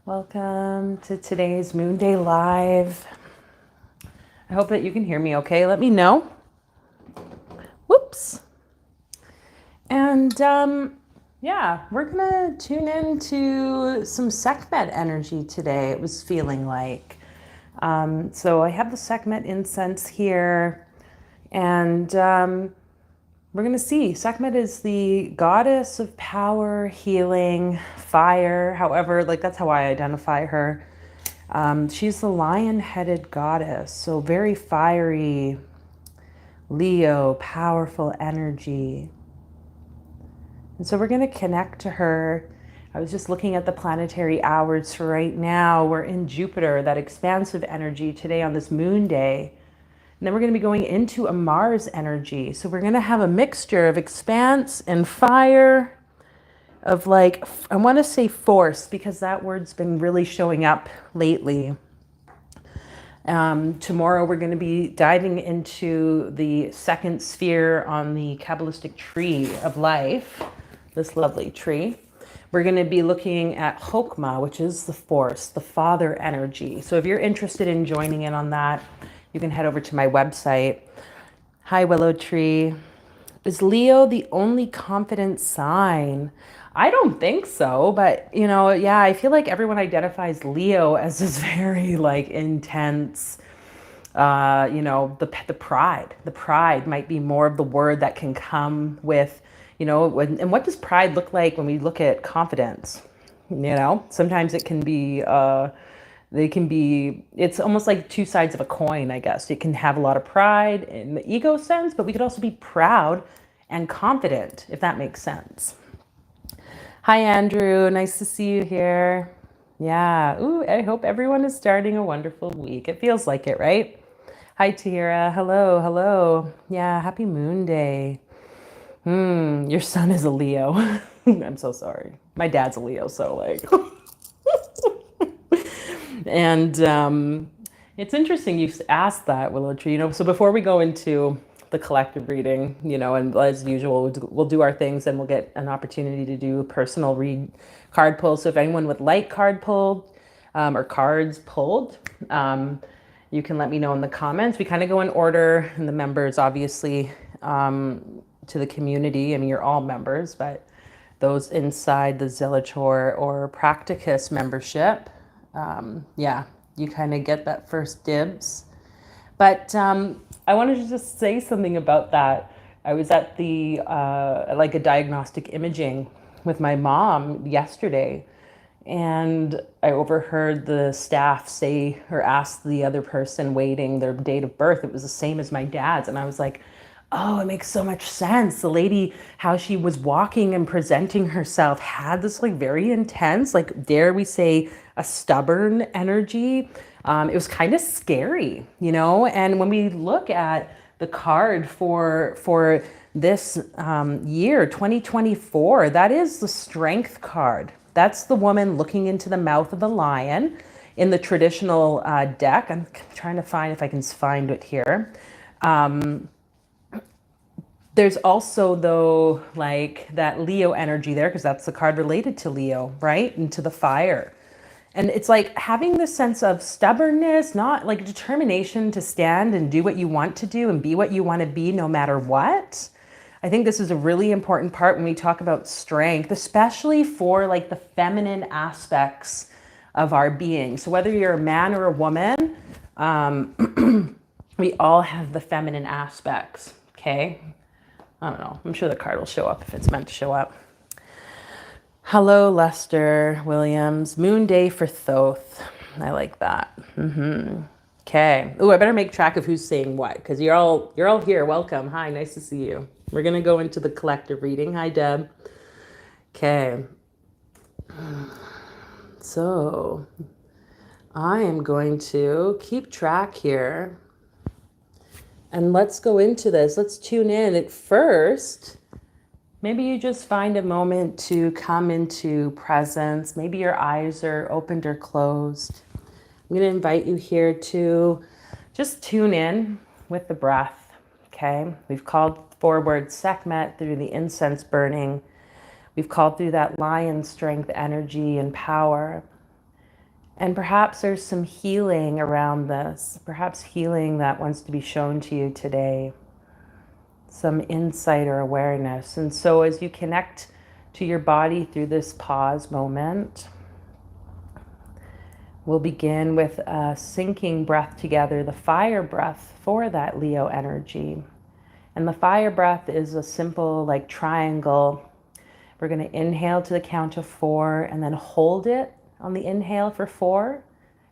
Welcome to today's Moonday Live. I hope that you can hear me okay. Let me know. Whoops. And yeah, we're gonna tune into some Sekhmet energy today, it was feeling like. So I have the Sekhmet incense here, and we're going to see. Sekhmet is the goddess of power, healing, fire. However, like that's how I identify her. She's the lion-headed goddess, so very fiery, Leo, powerful energy. And so we're going to connect to her. I was just looking at the planetary hours for right now. We're in Jupiter, that expansive energy today on this moon day. And then we're going to be going into a Mars energy. So we're going to have a mixture of expanse and fire, of like, I want to say force, because that word's been really showing up lately. Tomorrow we're going to be diving into the second sphere on the Kabbalistic tree of life, this lovely tree. We're going to be looking at Chokmah, which is the force, the father energy. So if you're interested in joining in on that, you can head over to my website. Hi, Willow Tree. Is Leo the only confident sign? I don't think so, but you know, yeah, I feel like everyone identifies Leo as this very like intense, you know, the pride. The pride might be more of the word that can come with, you know, and what does pride look like when we look at confidence? You know, sometimes it can be, it's almost like two sides of a coin, I guess. It can have a lot of pride in the ego sense, but we could also be proud and confident, if that makes sense. Hi, Andrew. Nice to see you here. Yeah. Ooh, I hope everyone is starting a wonderful week. It feels like it, right? Hi, Tira. Hello, hello. Yeah, happy Moon Day. Your son is a Leo. I'm so sorry. My dad's a Leo, so like... And it's interesting you asked that, Willow Tree. You know, so before we go into the collective reading, you know, and as usual, we'll do our things, and we'll get an opportunity to do personal card pulls. So if anyone would like card pulled or cards pulled, you can let me know in the comments. We kind of go in order, and the members, obviously, to the community. I mean, you're all members, but those inside the Zelator or Practicus membership, yeah, you kind of get that first dibs. But I wanted to just say something about that. I was at the like a diagnostic imaging with my mom yesterday, and I overheard the staff say or ask the other person waiting their date of birth. It was the same as my dad's, and I was like, oh, it makes so much sense. The lady, how she was walking and presenting herself had this like very intense, like dare we say, a stubborn energy. It was kind of scary, you know? And when we look at the card for this year, 2024, that is the Strength card. That's the woman looking into the mouth of the lion in the traditional deck. I'm trying to find if I can find it here. There's also, though, like that Leo energy there, because that's the card related to Leo, right? And to the fire. And it's like having this sense of stubbornness, not like determination to stand and do what you want to do and be what you want to be no matter what. I think this is a really important part when we talk about strength, especially for like the feminine aspects of our being. So whether you're a man or a woman, we all have the feminine aspects, okay? I don't know. I'm sure the card will show up if it's meant to show up. Hello, Lester Williams. Moon Day for Thoth. I like that. Okay. Oh, I better make track of who's saying what, because you're all here. Welcome. Hi, nice to see you. We're gonna go into the collective reading. Hi, Deb. Okay. So I am going to keep track here. And let's go into this. Let's tune in. At first, maybe you just find a moment to come into presence. Maybe your eyes are opened or closed. I'm going to invite you here to just tune in with the breath, okay? We've called forward Sekhmet through the incense burning. We've called through that lion strength, energy, and power. And perhaps there's some healing around this, perhaps healing that wants to be shown to you today, some insight or awareness. And so as you connect to your body through this pause moment, we'll begin with a syncing breath together, the fire breath for that Leo energy. And the fire breath is a simple like triangle. We're going to inhale to the count of 4 and then hold it on the inhale for 4.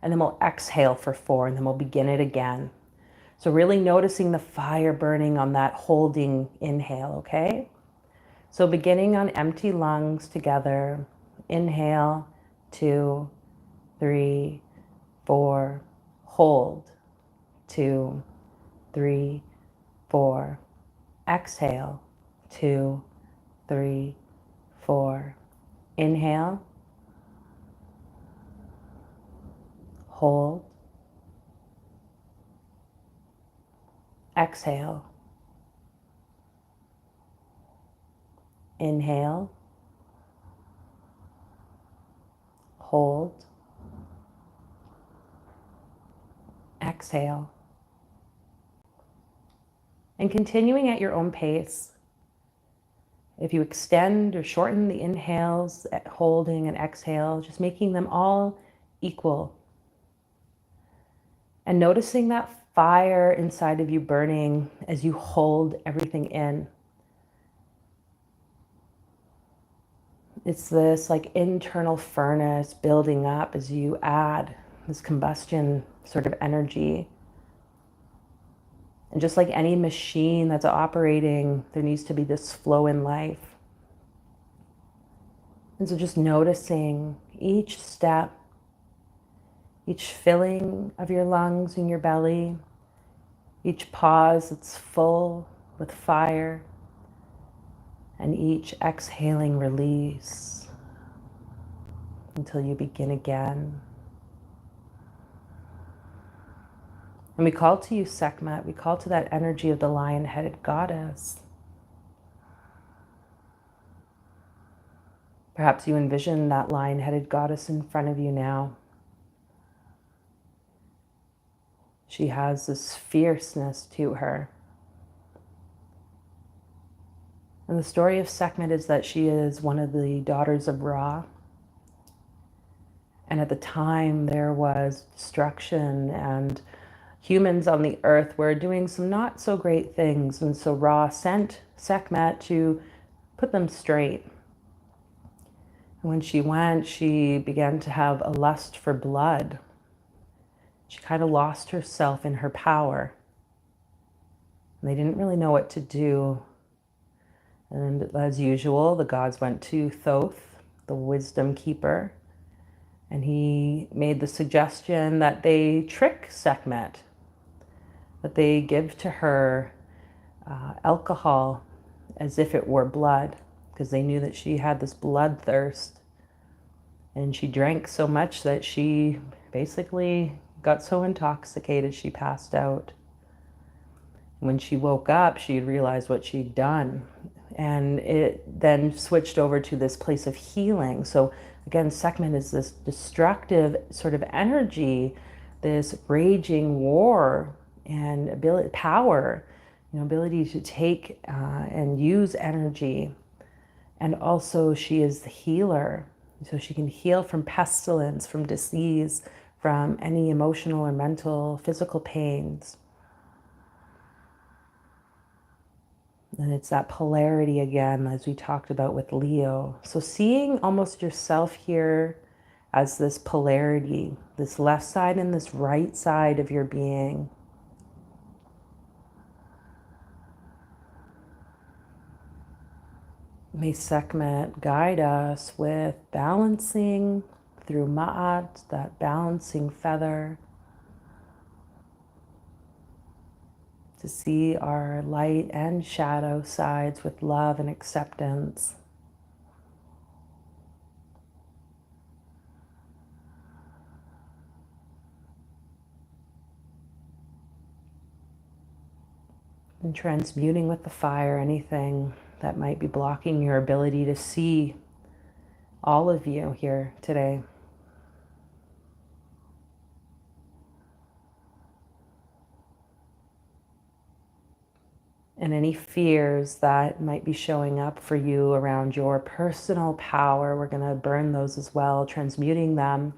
And then we'll exhale for 4 and then we'll begin it again. So really noticing the fire burning on that holding inhale, okay? So beginning on empty lungs together, inhale, 2, 3, 4, hold, 2, 3, 4, exhale, 2, 3, 4, inhale, hold, exhale, inhale, hold, exhale. And continuing at your own pace. If you extend or shorten the inhales, holding and exhale, just making them all equal. And noticing that fire inside of you burning as you hold everything in. It's this like internal furnace building up as you add this combustion sort of energy. And just like any machine that's operating, there needs to be this flow in life. And so just noticing each step, each filling of your lungs and your belly, each pause that's full with fire, and each exhaling release until you begin again. And we call to you, Sekhmet. We call to that energy of the lion-headed goddess. Perhaps you envision that lion-headed goddess in front of you now. She has this fierceness to her. And the story of Sekhmet is that she is one of the daughters of Ra. And at the time there was destruction and humans on the earth were doing some not so great things. And so Ra sent Sekhmet to put them straight. And when she went, she began to have a lust for blood. She kind of lost herself in her power. And they didn't really know what to do. And as usual, the gods went to Thoth, the wisdom keeper, and he made the suggestion that they trick Sekhmet, that they give to her alcohol as if it were blood, because they knew that she had this bloodthirst. And she drank so much that she basically got so intoxicated she passed out. When she woke up, she realized what she'd done. And it then switched over to this place of healing. So again, Sekhmet is this destructive sort of energy, this raging war and ability, power, ability to take and use energy. And also she is the healer. So she can heal from pestilence, from disease, from any emotional or mental, physical pains. And it's that polarity again, as we talked about with Leo. So seeing almost yourself here as this polarity, this left side and this right side of your being. May Sekhmet guide us with balancing through Ma'at, that balancing feather, to see our light and shadow sides with love and acceptance. And transmuting with the fire anything that might be blocking your ability to see all of you here today. And any fears that might be showing up for you around your personal power, we're going to burn those as well, transmuting them,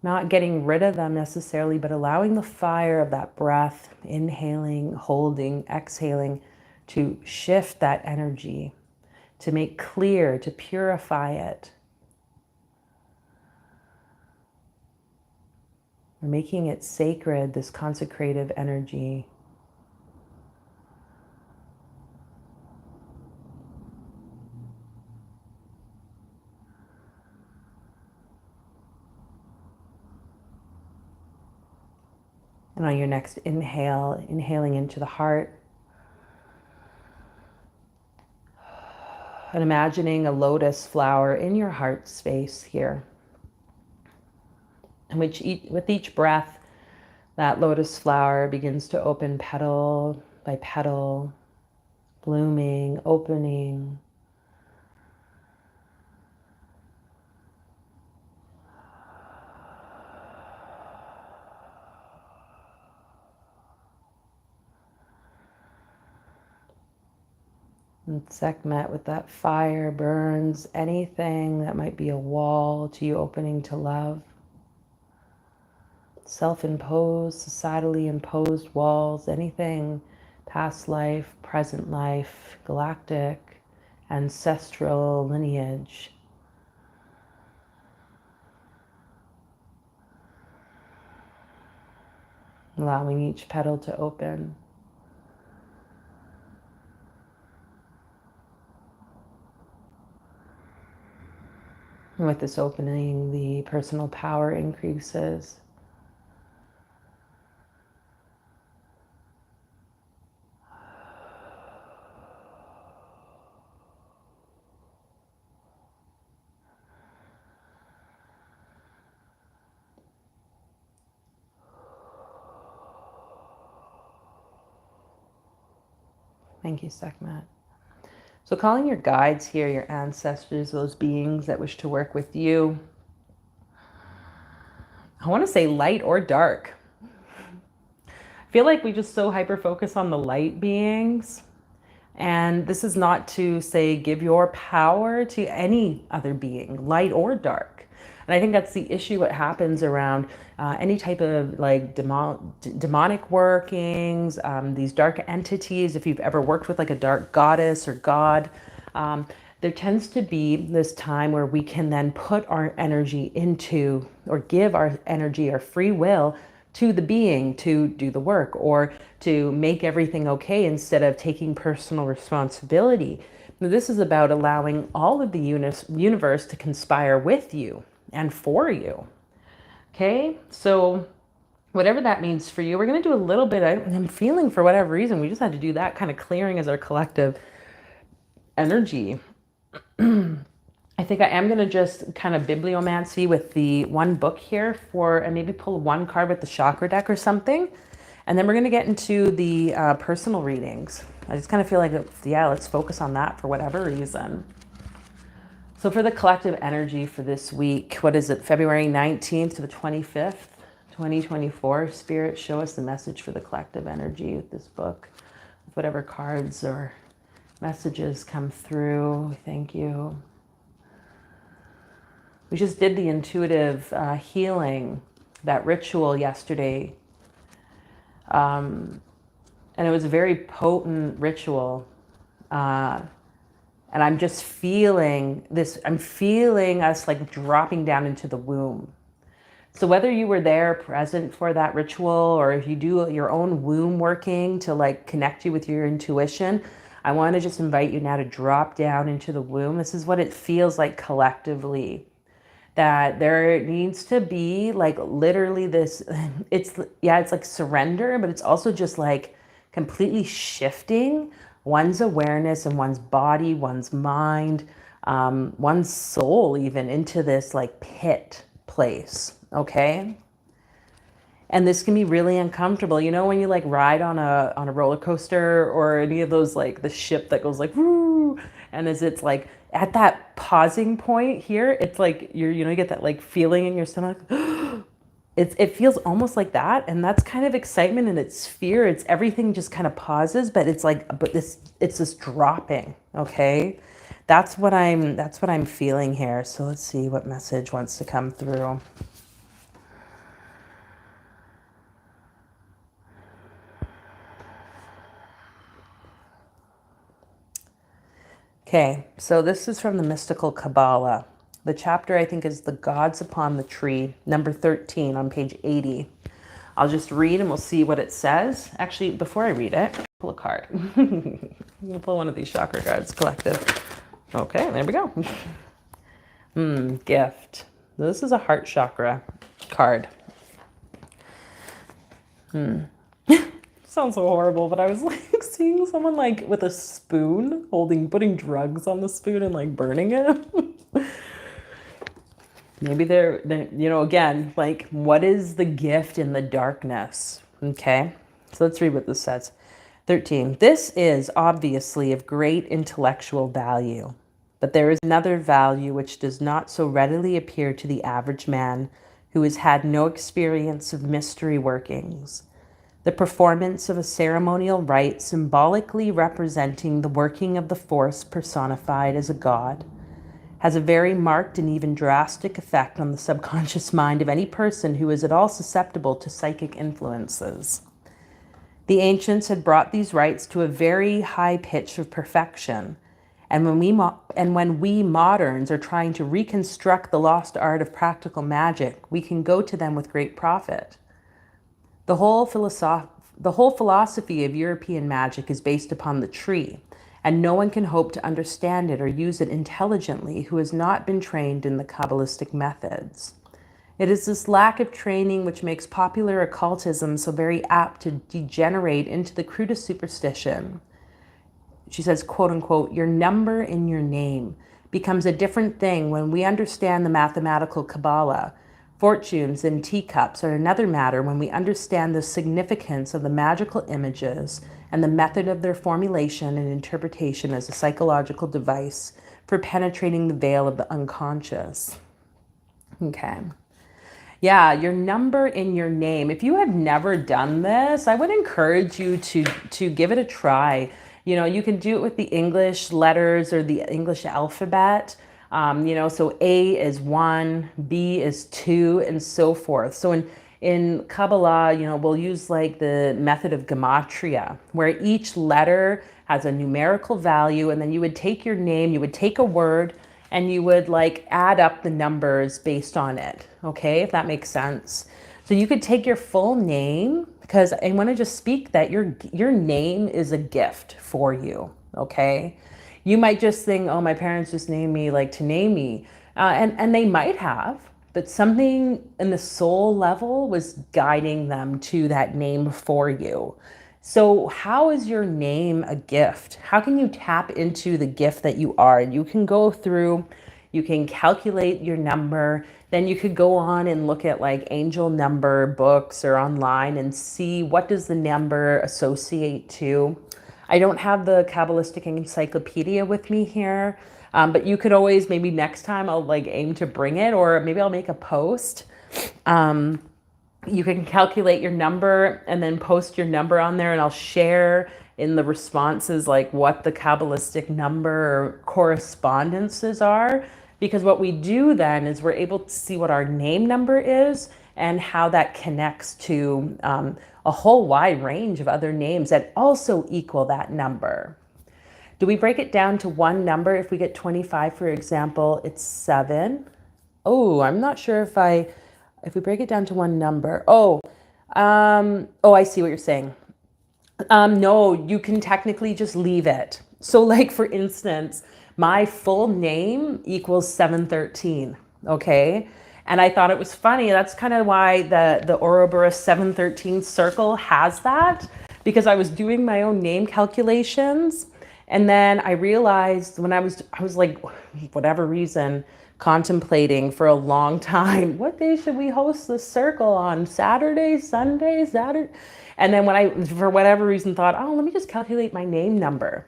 not getting rid of them necessarily, but allowing the fire of that breath, inhaling, holding, exhaling, to shift that energy, to make clear, to purify it. We're making it sacred, this consecrative energy. And on your next inhale, inhaling into the heart, and imagining a lotus flower in your heart space here. And with each breath, that lotus flower begins to open petal by petal, blooming, opening. And Sekhmet, with that fire, burns anything that might be a wall to you opening to love. Self-imposed, societally imposed walls, anything past life, present life, galactic, ancestral lineage. Allowing each petal to open. And with this opening, the personal power increases. Thank you, Sekhmet. So calling your guides here, your ancestors, those beings that wish to work with you. I want to say light or dark. I feel like we just so hyper-focus on the light beings. And this is not to say give your power to any other being, light or dark. And I think that's the issue, what happens around any type of like demonic workings, these dark entities. If you've ever worked with like a dark goddess or god, there tends to be this time where we can then put our energy into, or give our energy, our free will to the being to do the work or to make everything okay instead of taking personal responsibility. Now, this is about allowing all of the universe to conspire with you and for you. Okay, so whatever that means for you, we're going to do a little bit. I'm feeling for whatever reason, we just had to do that kind of clearing as our collective energy. I think I am going to just kind of bibliomancy with the one book here and maybe pull one card with the chakra deck or something. And then we're going to get into the personal readings. I just kind of feel like, yeah, let's focus on that for whatever reason. So for the collective energy for this week, what is it? February 19th to the 25th, 2024. Spirit, show us the message for the collective energy with this book. Whatever cards or messages come through. Thank you. We just did the intuitive healing, that ritual yesterday. And it was a very potent ritual. And I'm just feeling this, I'm feeling us like dropping down into the womb. So whether you were there present for that ritual, or if you do your own womb working to like connect you with your intuition, I want to just invite you now to drop down into the womb. This is what it feels like collectively. That there needs to be like literally this, it's like surrender, but it's also just like completely shifting one's awareness and one's body, one's mind, one's soul even into this like pit place, okay? And this can be really uncomfortable. You know, when you like ride on a roller coaster or any of those, like the ship that goes like, woo, And as it's like at that pausing point here, it's like you get that like feeling in your stomach. It feels almost like that, and that's kind of excitement, and it's fear. It's everything just kind of pauses, but it's like, it's this dropping. Okay, that's what I'm feeling here. So let's see what message wants to come through. Okay, so this is from the Mystical Kabbalah. The chapter, I think, is The Gods Upon the Tree, number 13 on page 80. I'll just read and we'll see what it says. Actually, before I read it, pull a card. I'm going to pull one of these chakra cards, collective. Okay, there we go. Gift. This is a heart chakra card. Sounds so horrible, but I was like seeing someone like with a spoon putting drugs on the spoon and like burning it. Maybe they're, again, like, what is the gift in the darkness? Okay, so let's read what this says. 13. This is obviously of great intellectual value, but there is another value which does not so readily appear to the average man who has had no experience of mystery workings. The performance of a ceremonial rite symbolically representing the working of the force personified as a god has a very marked and even drastic effect on the subconscious mind of any person who is at all susceptible to psychic influences. The ancients had brought these rites to a very high pitch of perfection, and when we moderns are trying to reconstruct the lost art of practical magic, we can go to them with great profit. The whole philosophy of European magic is based upon the tree, and no one can hope to understand it or use it intelligently who has not been trained in the Kabbalistic methods. It is this lack of training which makes popular occultism so very apt to degenerate into the crudest superstition. She says, quote unquote, your number in your name becomes a different thing when we understand the mathematical Kabbalah. Fortunes and teacups are another matter when we understand the significance of the magical images and the method of their formulation and interpretation as a psychological device for penetrating the veil of the unconscious. Okay. Yeah, your number in your name. If you have never done this, I would encourage you to give it a try. You can do it with the English letters or the English alphabet. So A is 1, B is 2, and so forth. So in Kabbalah, we'll use like the method of gematria, where each letter has a numerical value, and then you would take your name, you would take a word, and you would like add up the numbers based on it. Okay, if that makes sense. So you could take your full name, because I want to just speak that your name is a gift for you. Okay. You might just think, oh, my parents just named me like to name me. And they might have, but something in the soul level was guiding them to that name for you. So how is your name a gift? How can you tap into the gift that you are? You can go through, you can calculate your number, then you could go on and look at like angel number books or online and see what does the number associate to. I don't have the Kabbalistic encyclopedia with me here, but you could always, maybe next time I'll like aim to bring it, or maybe I'll make a post. You can calculate your number and then post your number on there, and I'll share in the responses like what the Kabbalistic number or correspondences are, because what we do then is we're able to see what our name number is and how that connects to a whole wide range of other names that also equal that number. Do we break it down to one number? If we get 25, for example, it's 7. Oh, I'm not sure if we break it down to one number. I see what you're saying. No, you can technically just leave it. So like, for instance, my full name equals 713, okay? And I thought it was funny. That's kind of why the Ouroboros 713 circle has that, because I was doing my own name calculations. And then I realized when I was like, whatever reason, contemplating for a long time, what day should we host the circle on? Saturday, Sunday, Saturday? And then when I, for whatever reason, thought, oh, let me just calculate my name number.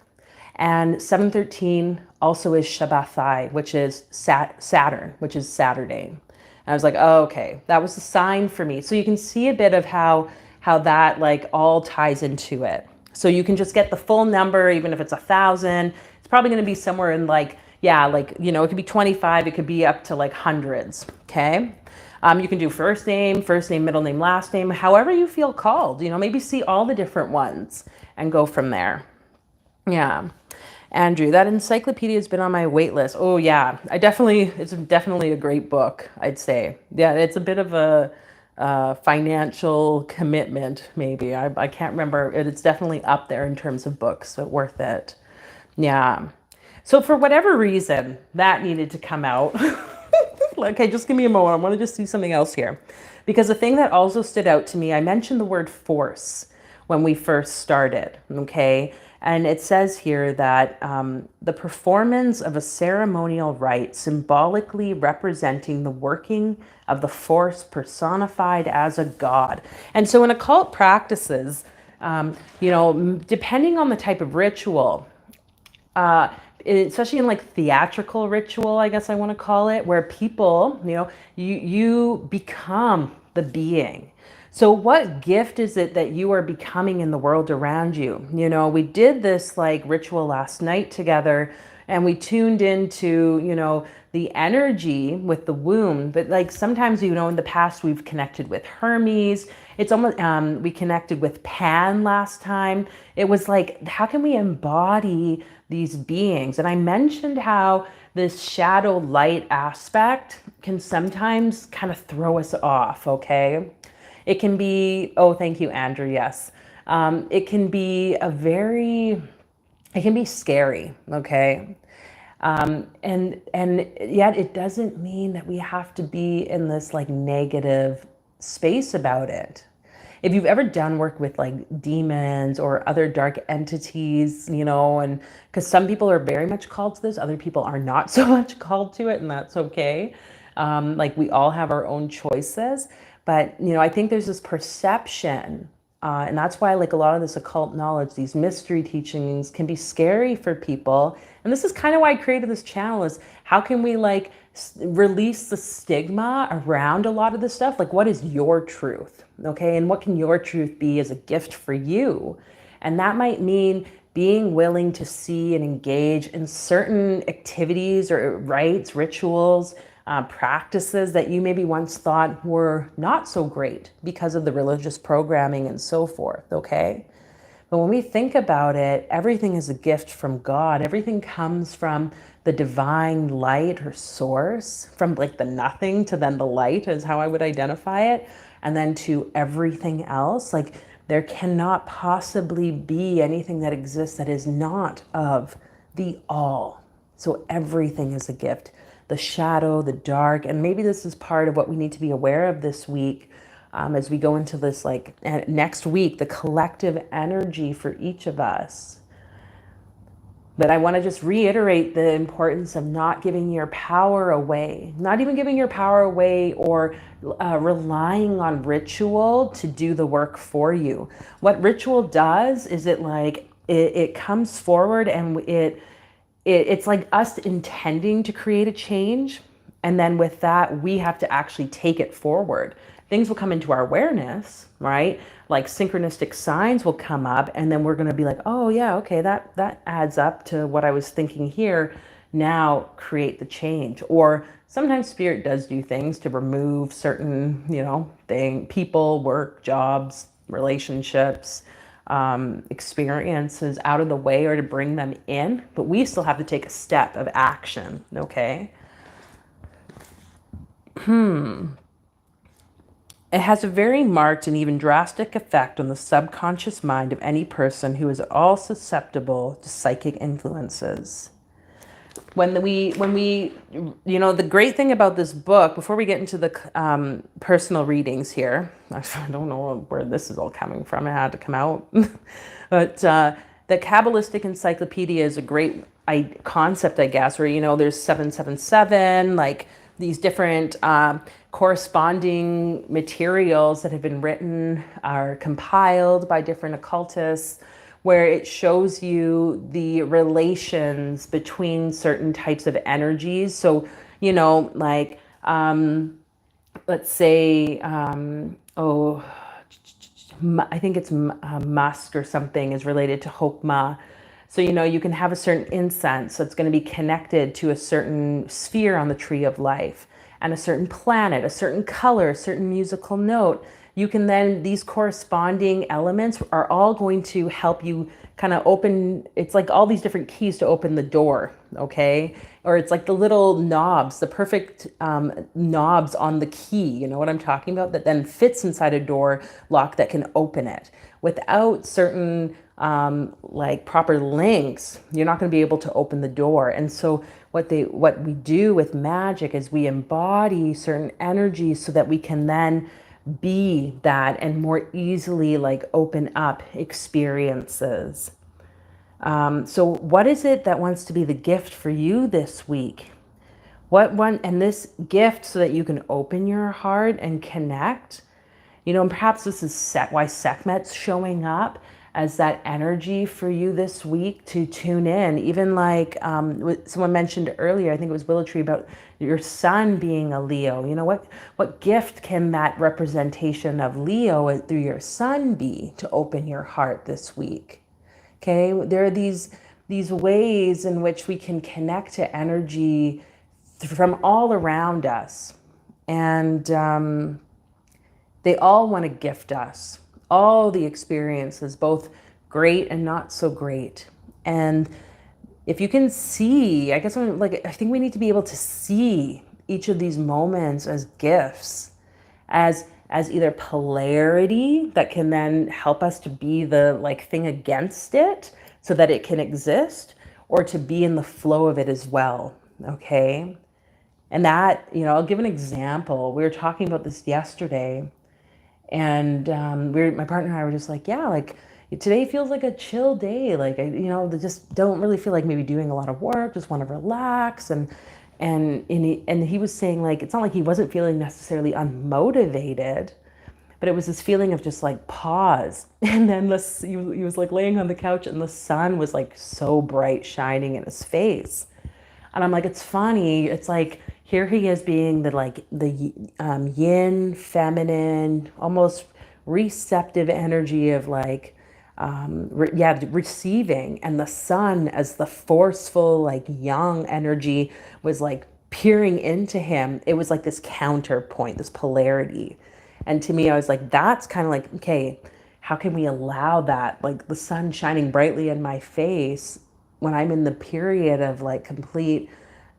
And 713 also is Shabbathai, which is Saturn, which is Saturday. And I was like, oh, okay, that was a sign for me. So you can see a bit of how that like all ties into it. So you can just get the full number, even if it's 1,000. It's probably going to be somewhere in like, yeah, like, you know, it could be 25, it could be up to like hundreds. Okay. You can do first name, middle name, last name, however you feel called, you know, maybe see all the different ones and go from there. Yeah. Andrew, that encyclopedia has been on my wait list. Oh yeah, it's definitely a great book, I'd say. Yeah, it's a bit of a financial commitment, maybe. I can't remember. It's definitely up there in terms of books, but worth it. Yeah. So for whatever reason, that needed to come out. Okay, just give me a moment. I want to just see something else here. Because the thing that also stood out to me, I mentioned the word force when we first started, okay? And it says here that the performance of a ceremonial rite symbolically representing the working of the force personified as a god. And so in occult practices, you know, depending on the type of ritual, especially in like theatrical ritual, I guess I want to call it, where people, you know, you become the being. So what gift is it that you are becoming in the world around you? You know, we did this like ritual last night together and we tuned into, you know, the energy with the womb. But like sometimes, you know, in the past we've connected with Hermes. It's almost, we connected with Pan last time. It was like, how can we embody these beings? And I mentioned how this shadow light aspect can sometimes kind of throw us off, okay? It can be, oh, thank you, Andrew, yes. It can be it can be scary, okay? And yet it doesn't mean that we have to be in this like negative space about it. If you've ever done work with like demons or other dark entities, you know, and because some people are very much called to this, other people are not so much called to it, and that's okay. Like we all have our own choices, but you know, I think there's this perception, and that's why like a lot of this occult knowledge, these mystery teachings can be scary for people. And this is kind of why I created this channel, is how can we like release the stigma around a lot of this stuff? Like, what is your truth? Okay. And what can your truth be as a gift for you? And that might mean being willing to see and engage in certain activities or rites, rituals, practices that you maybe once thought were not so great because of the religious programming and so forth. Okay. But when we think about it, everything is a gift from God. Everything comes from the divine light or source, from like the nothing to then the light is how I would identify it. And then to everything else. Like there cannot possibly be anything that exists that is not of the all. So everything is a gift. The shadow, the dark, and maybe this is part of what we need to be aware of this week. As we go into this, like next week, the collective energy for each of us. But I want to just reiterate the importance of not giving your power away, not even giving your power away or relying on ritual to do the work for you. What ritual does is it comes forward and it's like us intending to create a change. And then with that, we have to actually take it forward. Things will come into our awareness, right? Like synchronistic signs will come up and then we're going to be like, oh yeah, okay, that adds up to what I was thinking here. Now create the change. Or sometimes spirit does do things to remove certain, you know, people, work, jobs, relationships, experiences out of the way or to bring them in. But we still have to take a step of action, okay? It has a very marked and even drastic effect on the subconscious mind of any person who is at all susceptible to psychic influences. When we, you know, the great thing about this book, before we get into the personal readings here, I don't know where this is all coming from. It had to come out. But the Kabbalistic Encyclopedia is a great concept, I guess, where, you know, there's 777, like these different corresponding materials that have been written are compiled by different occultists, where it shows you the relations between certain types of energies. So, like, let's say, I think it's musk or something is related to Hokmah. So, you can have a certain incense that's going to be connected to a certain sphere on the tree of life, and a certain planet, a certain color, a certain musical note. You can then, these corresponding elements are all going to help you kind of open, it's like all these different keys to open the door, okay? Or it's like the little knobs, the perfect knobs on the key, you know what I'm talking about? That then fits inside a door lock that can open it. Without certain like proper links, you're not going to be able to open the door. And so what we do with magic is we embody certain energies so that we can then be that and more easily like open up experiences. So what is it that wants to be the gift for you this week? And this gift so that you can open your heart and connect, and perhaps this is why Sekhmet's showing up as that energy for you this week to tune in. Even like someone mentioned earlier, I think it was Willow Tree, about your sun being a Leo. What gift can that representation of Leo through your sun be to open your heart this week? Okay, there are these ways in which we can connect to energy from all around us, and they all want to gift us all the experiences, both great and not so great. And if you can see, I think we need to be able to see each of these moments as gifts, as either polarity that can then help us to be the like thing against it so that it can exist, or to be in the flow of it as well. Okay. And that, I'll give an example. We were talking about this yesterday, and my partner and I were just like, yeah, like today feels like a chill day. Like, they just don't really feel like maybe doing a lot of work, just want to relax. And he was saying, like, it's not like he wasn't feeling necessarily unmotivated, but it was this feeling of just like pause. And then he was like laying on the couch, and the sun was like so bright shining in his face. And I'm like, it's funny. It's like, here he is being the yin, feminine, almost receptive energy of like, receiving. And the sun as the forceful, like yang energy was like peering into him. It was like this counterpoint, this polarity. And to me, I was like, that's kind of like, okay, how can we allow that? Like the sun shining brightly in my face when I'm in the period of like complete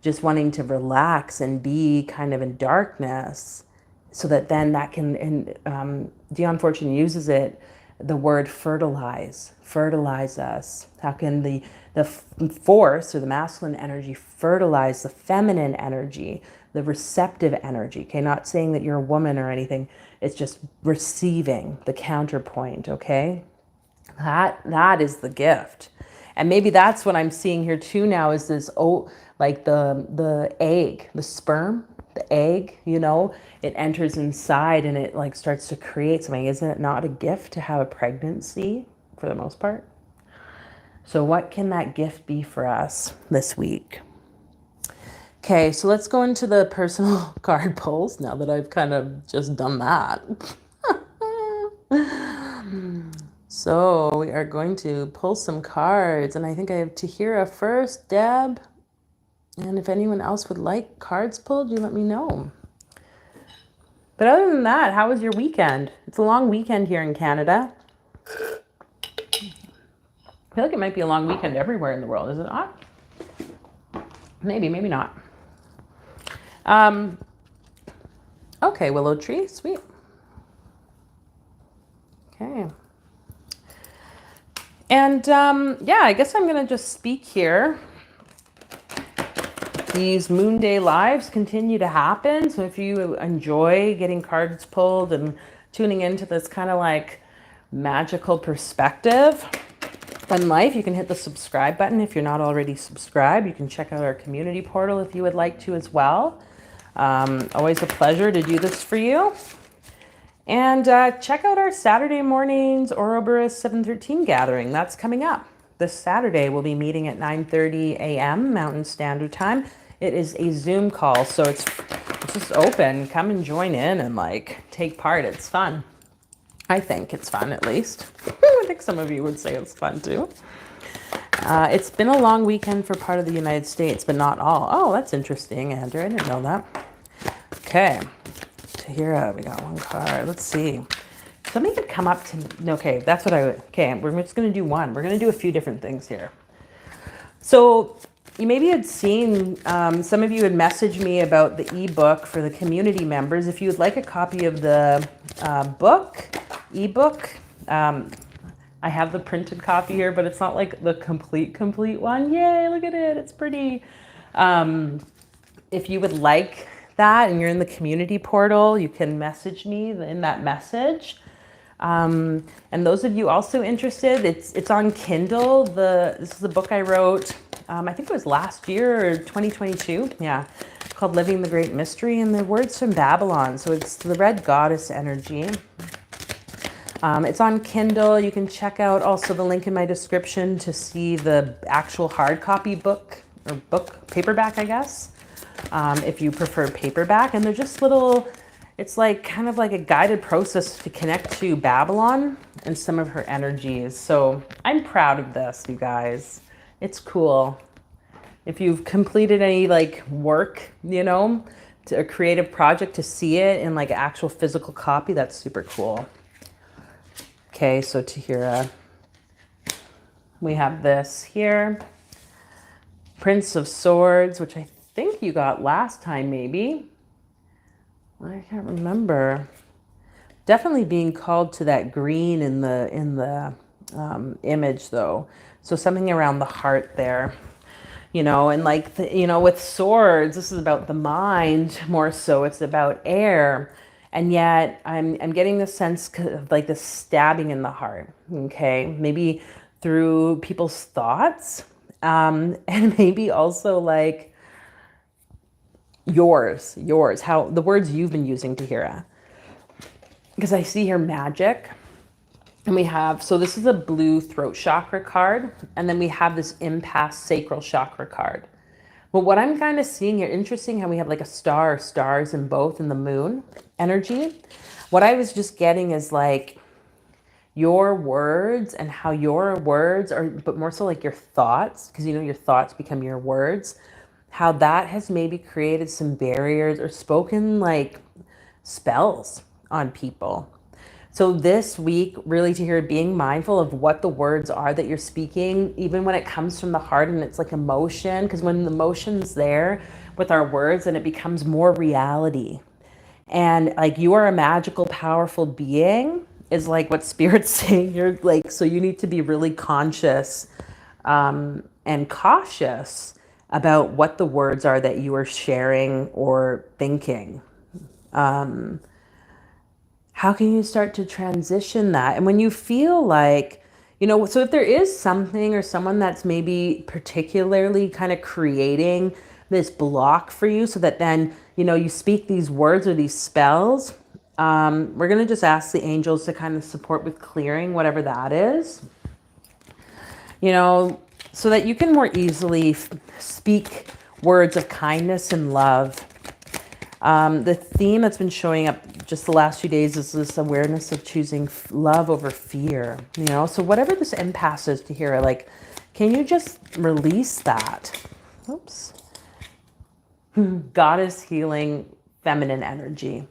just wanting to relax and be kind of in darkness, so that then that can, and Dion Fortune uses the word fertilize us. How can the force or the masculine energy fertilize the feminine energy, the receptive energy? Okay, not saying that you're a woman or anything. It's just receiving, the counterpoint. Okay, that is the gift. And maybe that's what I'm seeing here too now, is this, like the egg, the sperm, the egg, it enters inside and it like starts to create something. Isn't it not a gift to have a pregnancy for the most part? So what can that gift be for us this week? Okay, so let's go into the personal card pulls now that I've kind of just done that. So we are going to pull some cards, and I think I have Tahira first, Deb. And if anyone else would like cards pulled, you let me know. But other than that, how was your weekend? It's a long weekend here in Canada. I feel like it might be a long weekend everywhere in the world, is it not? Maybe, maybe not. Okay, Willow Tree, sweet. Okay. And yeah, I guess I'm gonna just speak here. These Moonday lives continue to happen. So if you enjoy getting cards pulled and tuning into this kind of like magical perspective on life, you can hit the subscribe button. If you're not already subscribed, you can check out our community portal if you would like to as well. Always a pleasure to do this for you. And check out our Saturday mornings Ouroboros 713 gathering. That's coming up. This Saturday, we'll be meeting at 9:30 a.m. Mountain Standard Time. It is a Zoom call, so it's just open. Come and join in and like take part. It's fun. I think it's fun, at least. I think some of you would say it's fun too. It's been a long weekend for part of the United States, but not all. Oh, that's interesting, Andrew. I didn't know that. Okay. Tahira, we got one card. Let's see. Something could come up to... Okay, that's what Okay, we're just going to do one. We're going to do a few different things here. So you maybe had seen... some of you had messaged me about the ebook for the community members. If you would like a copy of the ebook, I have the printed copy here, but it's not like the complete one. Yay, look at it. It's pretty. If you would like that and you're in the community portal, you can message me in that message. And those of you also interested, it's on Kindle. This is a book I wrote, I think it was last year or 2022. Yeah, called Living the Great Mystery, and the words from Babylon. So it's the red goddess energy. It's on Kindle. You can check out also the link in my description to see the actual hard copy book, or paperback, I guess. If you prefer paperback. And they're just little, it's like kind of like a guided process to connect to Babylon and some of her energies. So I'm proud of this, you guys. It's cool. If you've completed any like work, to a creative project, to see it in like an actual physical copy, that's super cool. Okay, so Tahira, we have this here. Prince of Swords, which I think you got last time, maybe. I can't remember. Definitely being called to that green in the image, though. So something around the heart there, and like with swords, this is about the mind more so. It's about air, and yet I'm getting the sense of like this stabbing in the heart. Okay, maybe through people's thoughts, and maybe also like yours, how the words you've been using, Tahira. Because I see here magic, and we have, so this is a blue throat chakra card, and then we have this impasse sacral chakra card. But what I'm kind of seeing here, interesting how we have like a stars in both, in the moon energy. What I was just getting is like your words, and how your words are, but more so like your thoughts, because your thoughts become your words, how that has maybe created some barriers or spoken like spells on people. So this week, really, to hear being mindful of what the words are that you're speaking, even when it comes from the heart and it's like emotion, because when the emotion's there with our words, then it becomes more reality. And like you are a magical, powerful being is like what Spirit's saying. You're like, so you need to be really conscious and cautious about what the words are that you are sharing or thinking. How can you start to transition that? And when you feel like, so if there is something or someone that's maybe particularly kind of creating this block for you, so that then, you speak these words or these spells, we're going to just ask the angels to kind of support with clearing whatever that is, so that you can more easily speak words of kindness and love. The theme that's been showing up just the last few days is this awareness of choosing love over fear, so whatever this impasse is, to hear, like, can you just release that? Oops. Goddess healing feminine energy.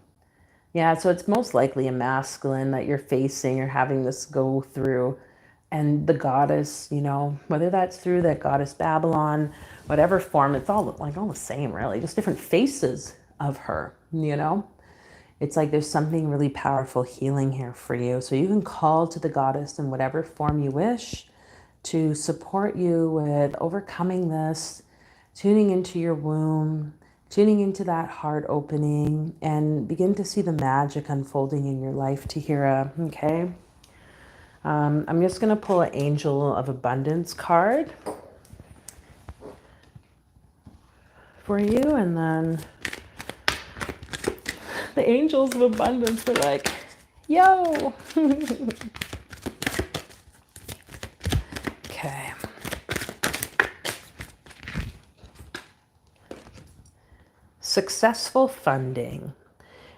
Yeah, so it's most likely a masculine that you're facing or having this go through, and the goddess, whether that's through that goddess Babylon, whatever form, it's all the same, really, just different faces of her. It's like there's something really powerful healing here for you. So you can call to the goddess in whatever form you wish to support you with overcoming this, tuning into your womb, tuning into that heart opening, and begin to see the magic unfolding in your life, Tahira. Okay. I'm just going to pull an Angel of Abundance card for you, and then the Angels of Abundance are like, Yo. Okay. Successful funding.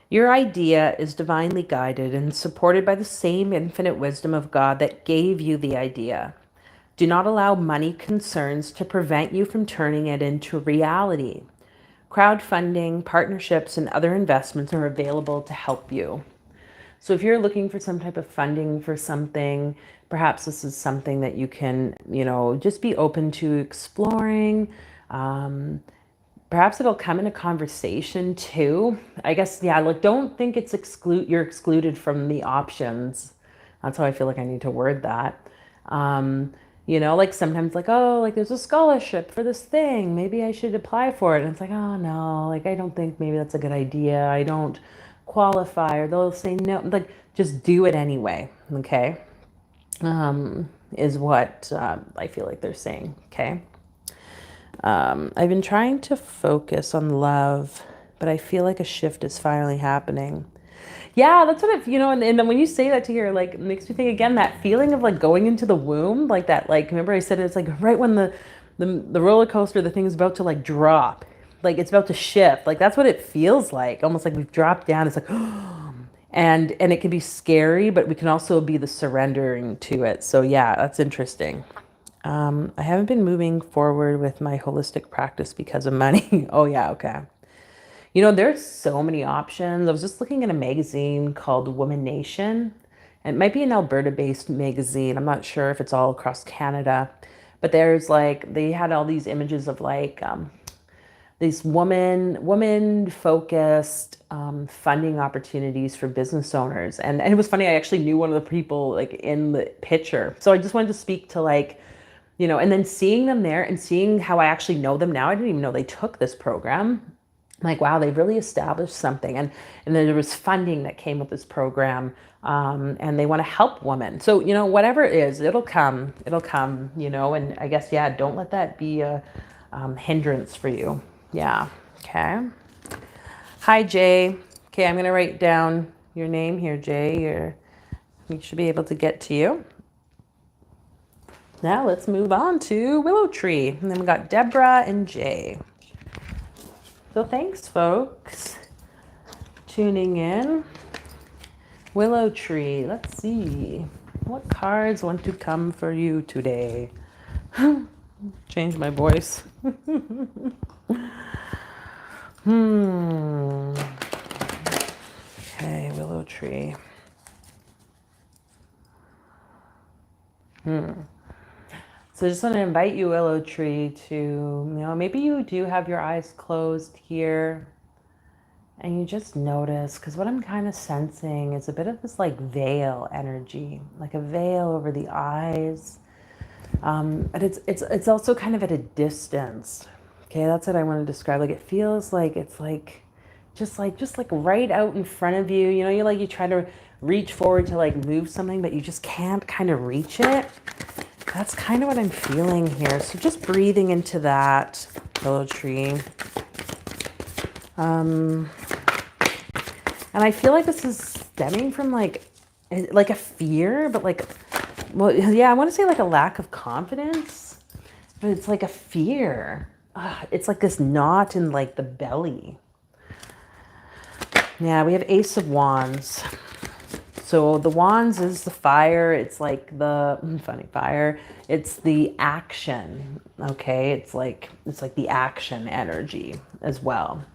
Your idea is divinely guided and supported by the same infinite wisdom of God that gave you the idea. Do not allow money concerns to prevent you from turning it into reality. Crowdfunding, partnerships, and other investments are available to help you. So if you're looking for some type of funding for something, perhaps this is something that you can, just be open to exploring. Perhaps it'll come in a conversation too. I guess, yeah, like don't think you're excluded from the options. That's how I feel like I need to word that. Like sometimes like, oh, like there's a scholarship for this thing. Maybe I should apply for it. And it's like, oh no, like I don't think maybe that's a good idea. I don't qualify, or they'll say no, like just do it anyway. Okay. Is what I feel like they're saying. Okay. I've been trying to focus on love, but I feel like a shift is finally happening. Yeah, that's what and then when you say that to her, like, it makes me think again, that feeling of like going into the womb, like that, like, remember I said it's like right when the roller coaster, the thing's about to like drop, like it's about to shift. Like that's what it feels like, almost like we've dropped down. It's like, and it can be scary, but we can also be the surrendering to it. So yeah, that's interesting. I haven't been moving forward with my holistic practice because of money. Oh yeah, okay. There's so many options. I was just looking at a magazine called Woman Nation. And it might be an Alberta-based magazine. I'm not sure if it's all across Canada. But there's like, they had all these images of like these woman-focused funding opportunities for business owners. And it was funny, I actually knew one of the people like in the picture. So I just wanted to speak to like, and then seeing them there and seeing how I actually know them now. I didn't even know they took this program. I'm like, wow, they've really established something. And then there was funding that came with this program. And they want to help women. So, whatever it is, it'll come, and I guess, yeah, don't let that be a hindrance for you. Yeah. Okay. Hi, Jay. Okay, I'm going to write down your name here, Jay. We should be able to get to you. Now let's move on to Willow Tree. And then we got Deborah and Jay. So thanks, folks, tuning in. Willow Tree. Let's see. What cards want to come for you today? Change my voice. Okay, Willow Tree. So I just want to invite you, Willow Tree, to, maybe you do have your eyes closed here and you just notice, because what I'm kind of sensing is a bit of this like veil energy, like a veil over the eyes. But it's also kind of at a distance. Okay, that's what I want to describe. Like it feels like it's like just like right out in front of you. You try to reach forward to like move something, but you just can't kind of reach it. That's kind of what I'm feeling here. So just breathing into that, Willow Tree. And I feel like this is stemming from like a fear, but like, well, yeah, I want to say like a lack of confidence, but it's like a fear. It's like this knot in like the belly. Yeah, we have Ace of Wands. So the wands is the fire. It's like the funny fire. It's the action. Okay, it's like the action energy as well.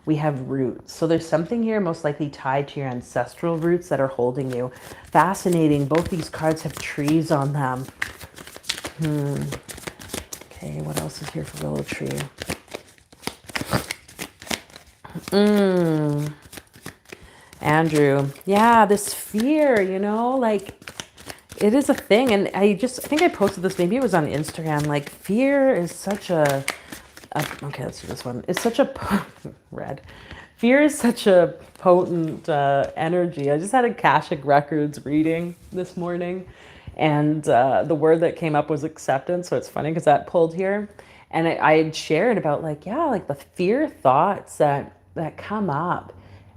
We have roots. So there's something here most likely tied to your ancestral roots that are holding you. Fascinating. Both these cards have trees on them. Okay, what else is here for Willow Tree? Andrew. Yeah, this fear, like it is a thing. And I think I posted this, maybe it was on Instagram. Like fear is such okay, let's do this one. It's such a red. Fear is such a potent energy. I just had Akashic Records reading this morning, and the word that came up was acceptance. So it's funny because that pulled here, and I had shared about like the fear thoughts that come up.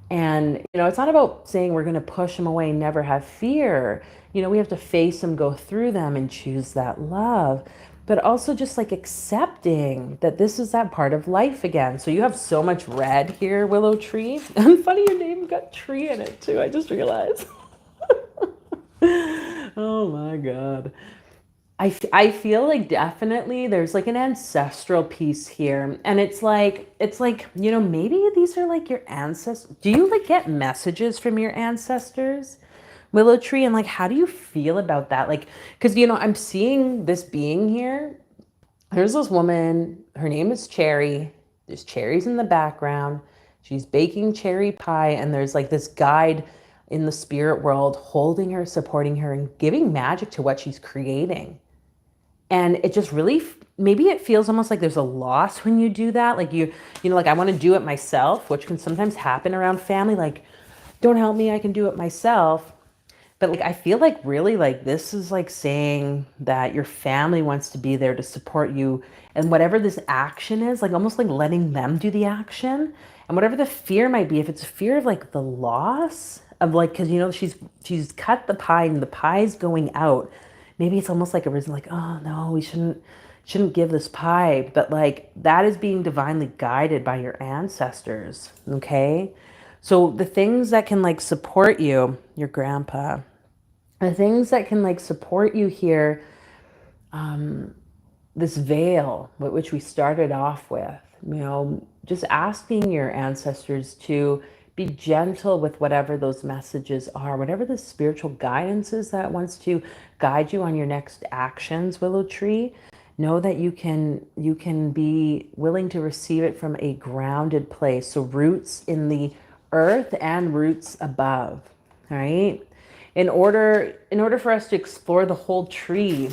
And, it's not about saying we're going to push them away, never have fear. We have to face them, go through them, and choose that love. But also just like accepting that this is that part of life again. So you have so much red here, willow tree. And funny, your name got tree in it too. I just realized. Oh my God. I feel like definitely there's like an ancestral piece here. And it's like, maybe these are like your ancestors. Do you like get messages from your ancestors, Willow Tree? And like, how do you feel about that? Like, because, I'm seeing this being here. There's this woman, her name is Cherry. There's cherries in the background. She's baking cherry pie, and there's like this guide in the spirit world holding her, supporting her, and giving magic to what she's creating. And it just really, maybe it feels almost like there's a loss when you do that. Like like I want to do it myself, which can sometimes happen around family. Like, don't help me, I can do it myself. But like, I feel like really like this is like saying that your family wants to be there to support you. And whatever this action is, like almost like letting them do the action. And whatever the fear might be, if it's fear of like the loss of like, because she's cut the pie and the pie's going out. Maybe it's almost like a reason like, oh no, we shouldn't give this pie. But like that is being divinely guided by your ancestors. Okay. So the things that can like support you, your grandpa, the things that can like support you here, this veil, which we started off with, just asking your ancestors to be gentle with whatever those messages are, whatever the spiritual guidance is that wants to guide you on your next actions, Willow Tree. Know that you can be willing to receive it from a grounded place. So roots in the earth and roots above, right? In order for us to explore the whole tree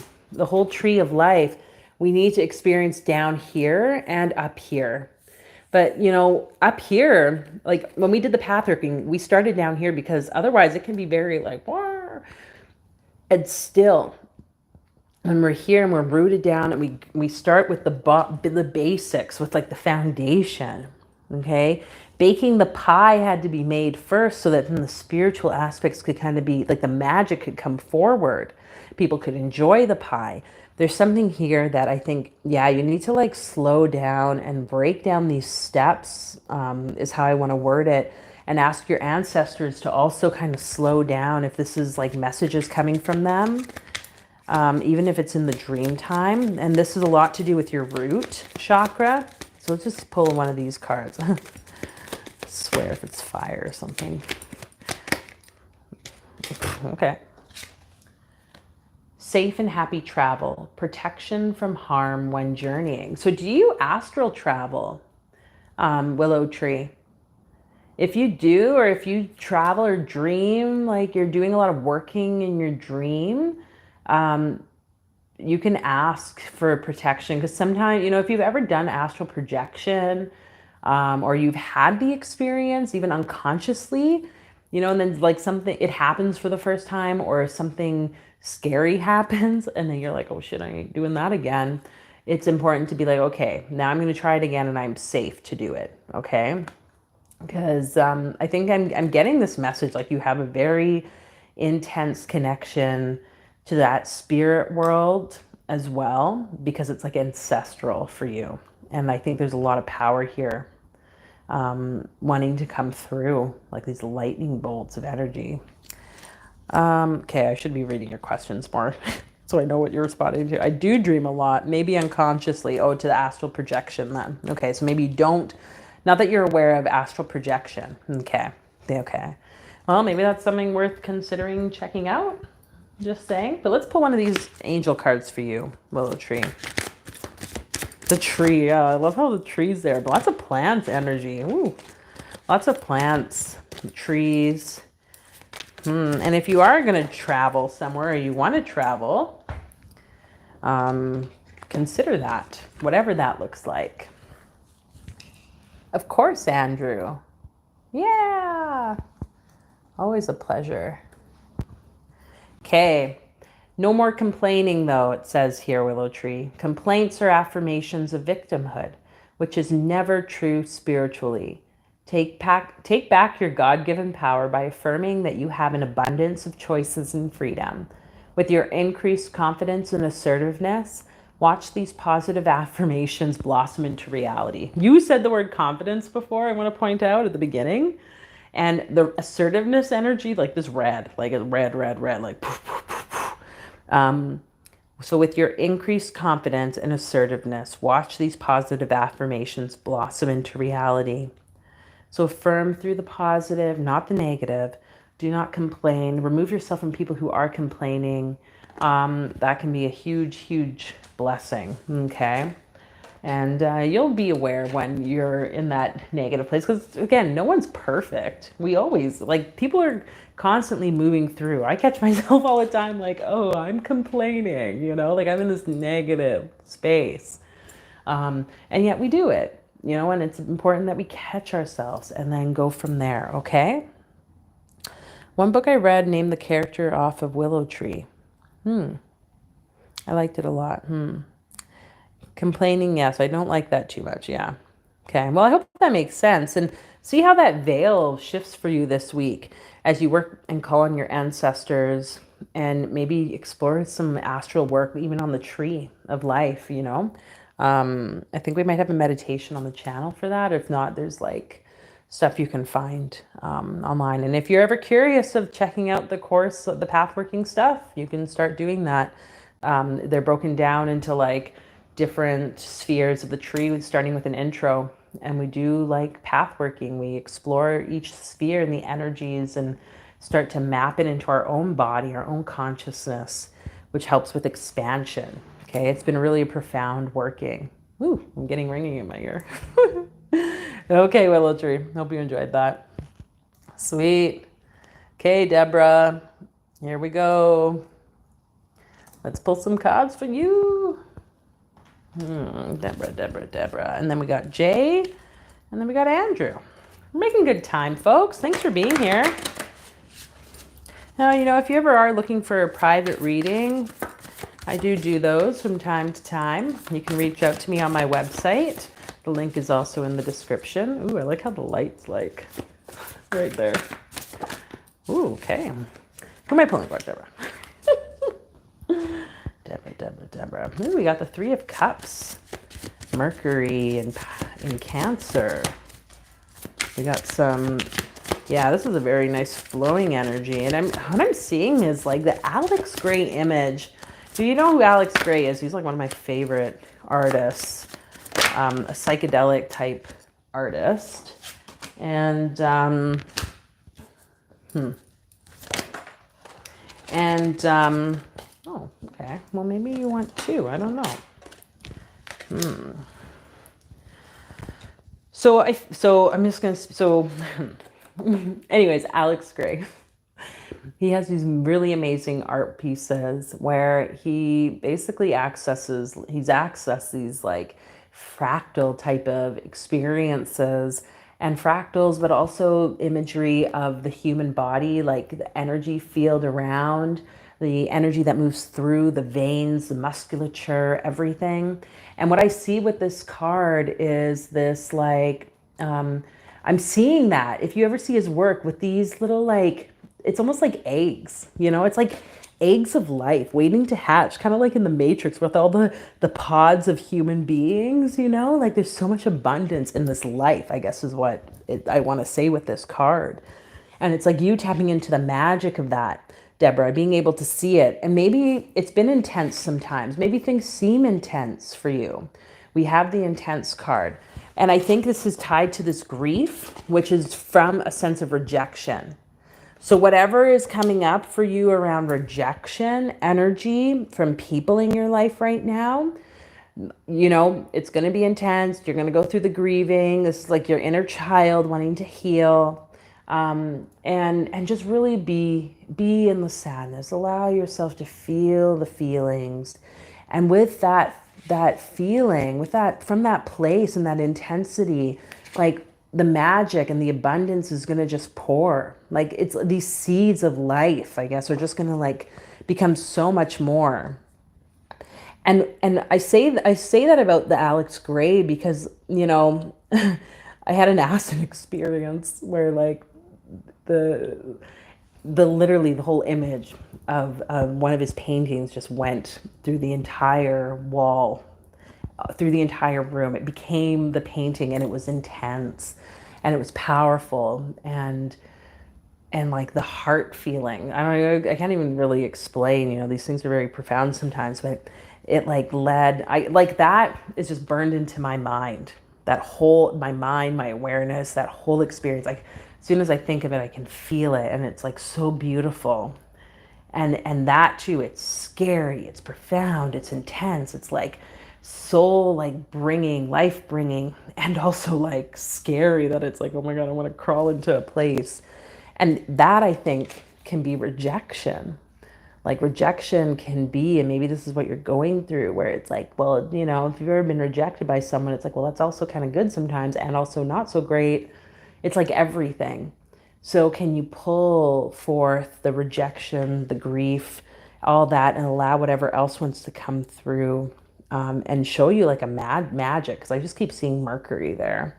of life, we need to experience down here and up here. But, up here, like when we did the pathworking, we started down here because otherwise it can be very like, wah. And still, when we're here and we're rooted down and we start with the basics, with like the foundation, okay? Baking the pie had to be made first so that then the spiritual aspects could kind of be like the magic could come forward. People could enjoy the pie. There's something here that I think, yeah, you need to like slow down and break down these steps, is how I want to word it, and ask your ancestors to also kind of slow down if this is like messages coming from them, even if it's in the dream time. And this is a lot to do with your root chakra. So let's just pull one of these cards. I swear if it's fire or something. Okay. Safe and happy travel, protection from harm when journeying. So do you astral travel, Willow Tree? If you do, or if you travel or dream, like you're doing a lot of working in your dream, you can ask for protection. Because sometimes, if you've ever done astral projection, or you've had the experience, even unconsciously, and then like something, it happens for the first time, or something scary happens, and then you're like, oh shit, I ain't doing that again. It's important to be like, okay, now I'm going to try it again, and I'm safe to do it. Okay. Because I think I'm getting this message, like you have a very intense connection to that spirit world as well, because it's like ancestral for you. And I think there's a lot of power here, wanting to come through, like these lightning bolts of energy. Okay, I should be reading your questions more so I know what you're responding to. I do dream a lot, maybe unconsciously. Oh, to the astral projection then. Okay, so maybe you don't, not that you're aware of astral projection. Okay, okay. Well, maybe that's something worth considering checking out. Just saying. But let's pull one of these angel cards for you, Willow Tree. The tree, yeah, I love how the tree's there. But lots of plants energy. Ooh, lots of plants, trees. And if you are going to travel somewhere, or you want to travel, consider that, whatever that looks like. Of course, Andrew. Yeah. Always a pleasure. Okay. No more complaining, though, it says here, Willow Tree. Complaints are affirmations of victimhood, which is never true spiritually. Take back your God-given power by affirming that you have an abundance of choices and freedom. With your increased confidence and assertiveness, watch these positive affirmations blossom into reality. You said the word confidence before, I want to point out at the beginning. And the assertiveness energy, like this red, like a red, like poof, poof, poof, poof. So with your increased confidence and assertiveness, watch these positive affirmations blossom into reality. So affirm through the positive, not the negative. Do not complain. Remove yourself from people who are complaining. That can be a huge, huge blessing, okay? And you'll be aware when you're in that negative place. Because, again, no one's perfect. We always, like, people are constantly moving through. I catch myself all the time like, oh, I'm complaining, you know? Like, I'm in this negative space. And yet we do it, you know? And it's important that we catch ourselves and then go from there, okay? One book I read named the character off of Willow Tree. I liked it a lot. Complaining, yes, I don't like that too much. Yeah. Okay. Well, I hope that makes sense. And see how that veil shifts for you this week as you work and call on your ancestors and maybe explore some astral work, even on the tree of life, you know. I think we might have a meditation on the channel for that. If not, there's like stuff you can find online. And if you're ever curious of checking out the course, the pathworking stuff, you can start doing that. They're broken down into like different spheres of the tree, starting with an intro, and we do like path working. We explore each sphere and the energies and start to map it into our own body, our own consciousness, which helps with expansion. Okay, it's been really profound working. Ooh, I'm getting ringing in my ear. Okay, Willow Tree, hope you enjoyed that. Sweet. Okay, Deborah, here we go. Let's pull some cards for you. Deborah. And then we got Jay. And then we got Andrew. We're making good time, folks. Thanks for being here. Now, you know, if you ever are looking for a private reading, I do those from time to time. You can reach out to me on my website. The link is also in the description. Ooh, I like how the light's like right there. Ooh, okay. Who am I pulling for, Deborah? Deborah. Ooh, we got the Three of Cups. Mercury in Cancer. We got some, yeah, this is a very nice flowing energy. And what I'm seeing is like the Alex Grey image. Do you know who Alex Grey is? He's like one of my favorite artists. A psychedelic type artist. And, oh, okay. Well, maybe you want two. I don't know. So I'm just going to, anyways, Alex Grey. He has these really amazing art pieces where he basically he's accessed these like fractal type of experiences and fractals, but also imagery of the human body, like the energy field around, the energy that moves through the veins, the musculature, everything. And what I see with this card is this like, I'm seeing that if you ever see his work with these little like, it's almost like eggs, you know, it's like eggs of life waiting to hatch, kind of like in the Matrix with all the pods of human beings, you know, like there's so much abundance in this life, I guess is what I want to say with this card. And it's like you tapping into the magic of that, Deborah, being able to see it. And maybe it's been intense sometimes. Maybe things seem intense for you. We have the intense card. And I think this is tied to this grief, which is from a sense of rejection. So whatever is coming up for you around rejection energy from people in your life right now, you know, it's going to be intense. You're going to go through the grieving. This is like your inner child wanting to heal. And just really be in the sadness. Allow yourself to feel the feelings. And with that feeling, with that, from that place and that intensity, like the magic and the abundance is going to just pour. Like it's these seeds of life, I guess, are just going to like become so much more. And I say that about the Alex Grey because, you know, I had an acid experience where like the literally the whole image of one of his paintings just went through the entire wall, through the entire room. It became the painting, and it was intense, and it was powerful, and like the heart feeling. I don't know, I can't even really explain, you know, these things are very profound sometimes, but it like led, I like that is just burned into my mind. That whole, my mind, my awareness, that whole experience, like as soon as I think of it, I can feel it, and it's like so beautiful. And that too, it's scary, it's profound, it's intense, it's like soul like bringing, life bringing, and also like scary that it's like, oh my God, I want to crawl into a place. And that I think can be rejection. Like rejection can be, and maybe this is what you're going through, where it's like, well, you know, if you've ever been rejected by someone, it's like, well, that's also kind of good sometimes and also not so great. It's like everything. So can you pull forth the rejection, the grief, all that, and allow whatever else wants to come through, and show you like a magic? Because I just keep seeing Mercury there.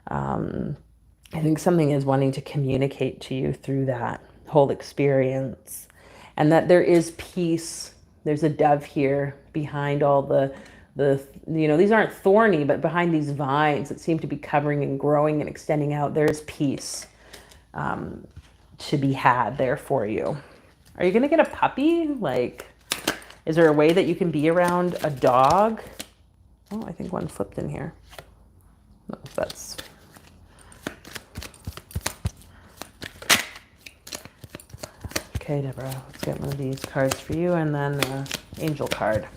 I think something is wanting to communicate to you through that whole experience, and that there is peace. There's a dove here behind all the you know, these aren't thorny, but behind these vines that seem to be covering and growing and extending out, there's peace to be had there for you. Are you gonna get a puppy? Like, is there a way that you can be around a dog? Oh, I think one flipped in here. No, that's okay, Deborah. Let's get one of these cards for you, and then an angel card.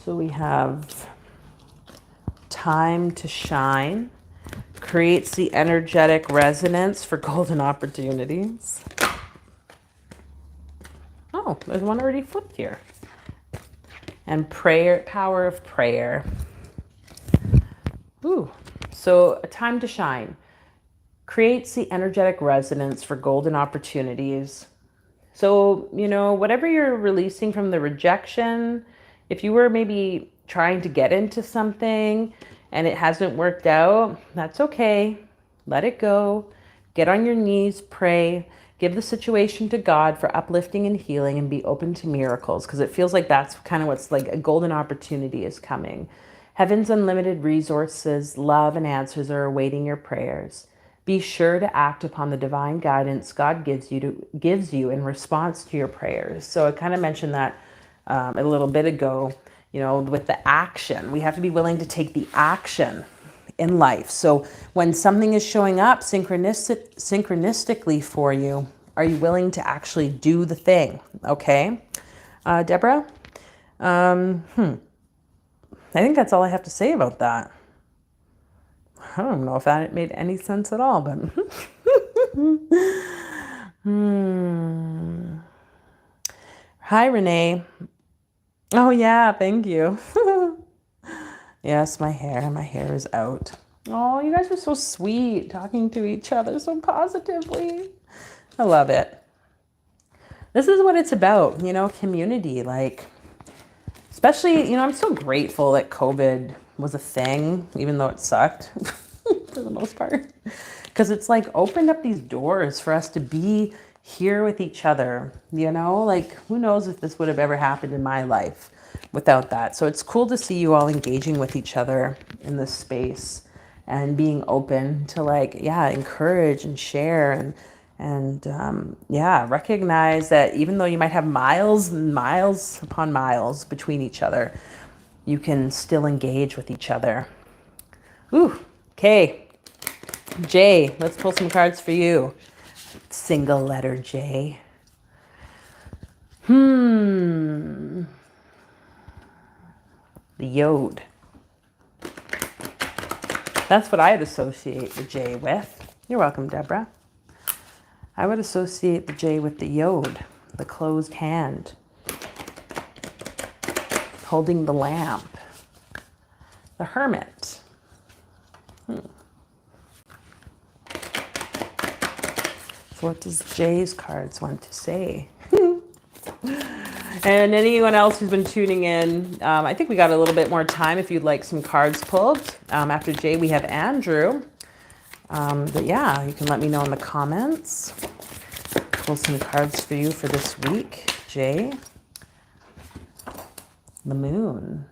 So we have time to shine, creates the energetic resonance for golden opportunities. Oh, there's one already flipped here. And prayer, power of prayer. Ooh, so a time to shine creates the energetic resonance for golden opportunities. So, you know, whatever you're releasing from the rejection, if you were maybe trying to get into something and it hasn't worked out, that's okay. Let it go. Get on your knees, pray, give the situation to God for uplifting and healing, and be open to miracles, because it feels like that's kind of what's like a golden opportunity is coming. Heaven's unlimited resources, love, and answers are awaiting your prayers. Be sure to act upon the divine guidance God gives you in response to your prayers. So I kind of mentioned that a little bit ago, you know, with the action. We have to be willing to take the action in life. So when something is showing up synchronistically for you, are you willing to actually do the thing? Okay, Deborah? I think that's all I have to say about that. I don't know if that made any sense at all, but Hi, Renee. Oh yeah, thank you. Yes, my hair is out. Oh, you guys are so sweet, talking to each other so positively. I love it. This is what it's about, you know, community. Like, especially, you know, I'm so grateful that COVID was a thing, even though it sucked for the most part, because it's like opened up these doors for us to be here with each other, you know, like who knows if this would have ever happened in my life without that. So it's cool to see you all engaging with each other in this space and being open to, like, yeah, encourage and share and yeah, recognize that even though you might have miles and miles upon miles between each other, you can still engage with each other. Ooh, okay. J, let's pull some cards for you. Single letter J. The Yod. That's what I'd associate the J with. You're welcome, Deborah. I would associate the J with the Yod, the closed hand, holding the lamp, the Hermit. So what does J's cards want to say? And anyone else who's been tuning in, I think we got a little bit more time if you'd like some cards pulled. After Jay, we have Andrew. But yeah, you can let me know in the comments. Pull some cards for you for this week, Jay. The moon.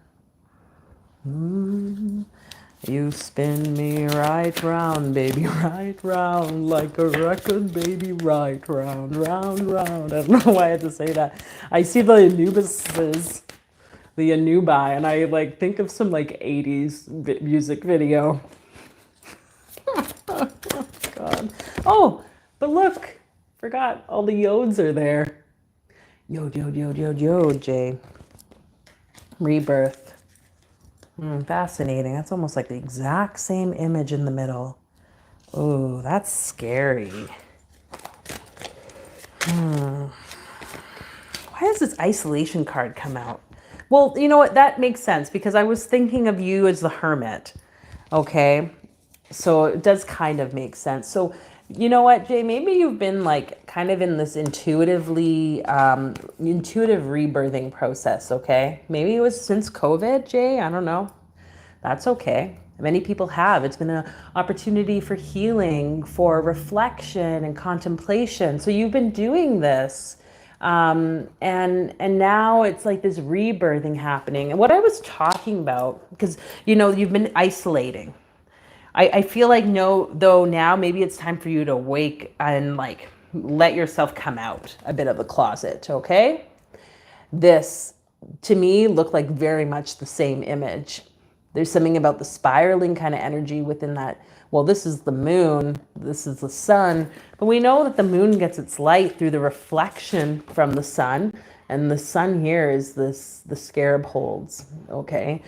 You spin me right round, baby, right round, like a record, baby, right round, round, round. I don't know why I had to say that. I see the Anubises, the Anubi, and I like think of some like 80s music video. Oh, God. Oh, but look, forgot all the yods are there. Yod, Jay. Rebirth. Fascinating. That's almost like the exact same image in the middle. Oh, that's scary. Why does this isolation card come out? Well, you know what? That makes sense because I was thinking of you as the hermit. Okay. So it does kind of make sense. So, you know what, Jay? Maybe you've been like kind of in this intuitive rebirthing process, okay? Maybe it was since COVID, Jay. I don't know. That's okay. Many people have. It's been an opportunity for healing, for reflection and contemplation. So you've been doing this. And now it's like this rebirthing happening. And what I was talking about, because, you know, you've been isolating. I feel like though now maybe it's time for you to wake and like let yourself come out a bit of the closet, okay? This, to me, looked like very much the same image. There's something about the spiraling kind of energy within that. Well, this is the moon, this is the sun, but we know that the moon gets its light through the reflection from the sun, and the sun here is the scarab holds, okay?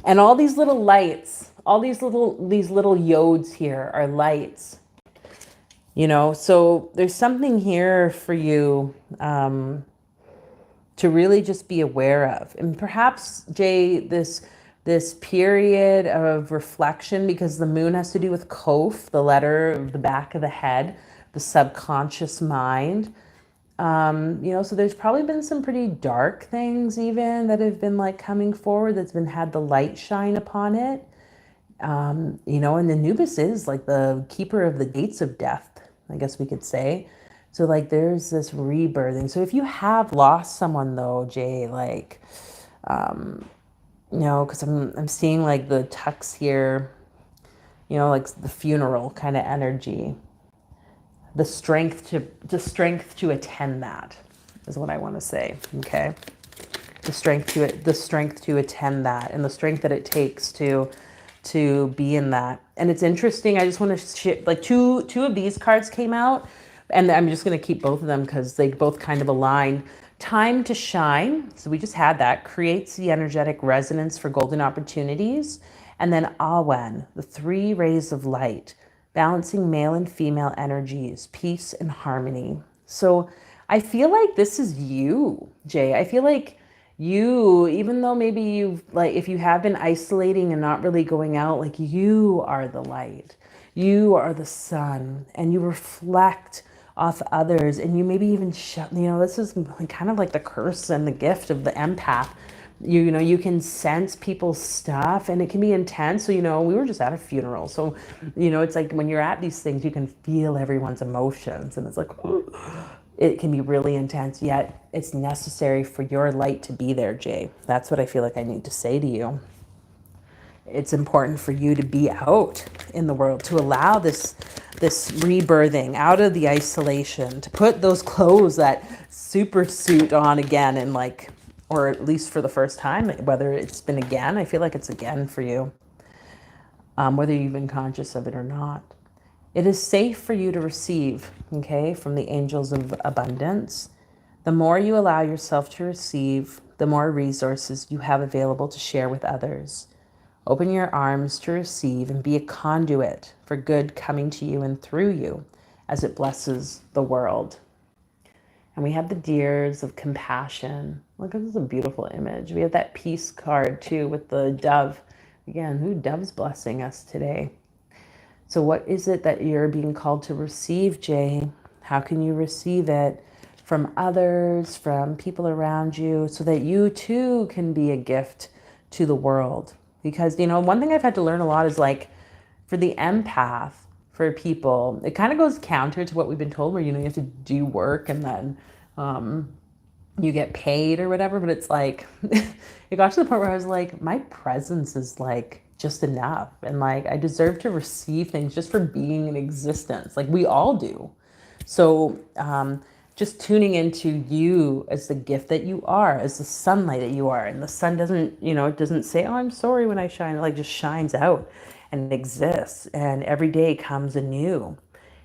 And all these little lights, all these little yods here are lights, you know? So there's something here for you to really just be aware of. And perhaps, Jay, this period of reflection, because the moon has to do with Kof, the letter of the back of the head, the subconscious mind. You know, so there's probably been some pretty dark things even that have been like coming forward that's been had the light shine upon it. You know, and Anubis is like the keeper of the gates of death, I guess we could say. So like there's this rebirthing. So if you have lost someone though, Jay, like, you know, because I'm seeing like the tux here, you know, like the funeral kind of energy. The strength to attend that is what I want to say. Okay, the strength to attend that, and the strength that it takes to be in that. And it's interesting. I just want to share, like two of these cards came out, and I'm just going to keep both of them because they both kind of align. Time to shine. So we just had that, creates the energetic resonance for golden opportunities, and then Awen, the 3 rays of light, balancing male and female energies, peace and harmony. So I feel like this is you, Jay. I feel like you, even though maybe you've like, if you have been isolating and not really going out, like you are the light, you are the sun, and you reflect off others, and you maybe even you know, this is kind of like the curse and the gift of the empath. You know, you can sense people's stuff, and it can be intense. So, you know, we were just at a funeral. So, you know, it's like when you're at these things, you can feel everyone's emotions, and it's like, it can be really intense, yet it's necessary for your light to be there, Jay. That's what I feel like I need to say to you. It's important for you to be out in the world, to allow this rebirthing out of the isolation, to put those clothes, that super suit on again, and like, or at least for the first time, whether it's been again, I feel like it's again for you, whether you've been conscious of it or not. It is safe for you to receive, okay, from the angels of abundance. The more you allow yourself to receive, the more resources you have available to share with others. Open your arms to receive and be a conduit for good coming to you and through you as it blesses the world. And we have the deers of compassion. Look, this is a beautiful image. We have that peace card too with the dove. Again, who dove's blessing us today? So what is it that you're being called to receive, Jay? How can you receive it? from others, from people around you, so that you too can be a gift to the world. Because, one thing I've had to learn a lot is like for the empath, for people, it kind of goes counter to what we've been told where, you have to do work and then you get paid or whatever. But it's like, it got to the point where I was like, my presence is like just enough. And like, I deserve to receive things just for being in existence. Like we all do. So just tuning into you as the gift that you are, as the sunlight that you are. And the sun doesn't, it doesn't say, oh, I'm sorry when I shine. It like just shines out and exists. And every day comes anew.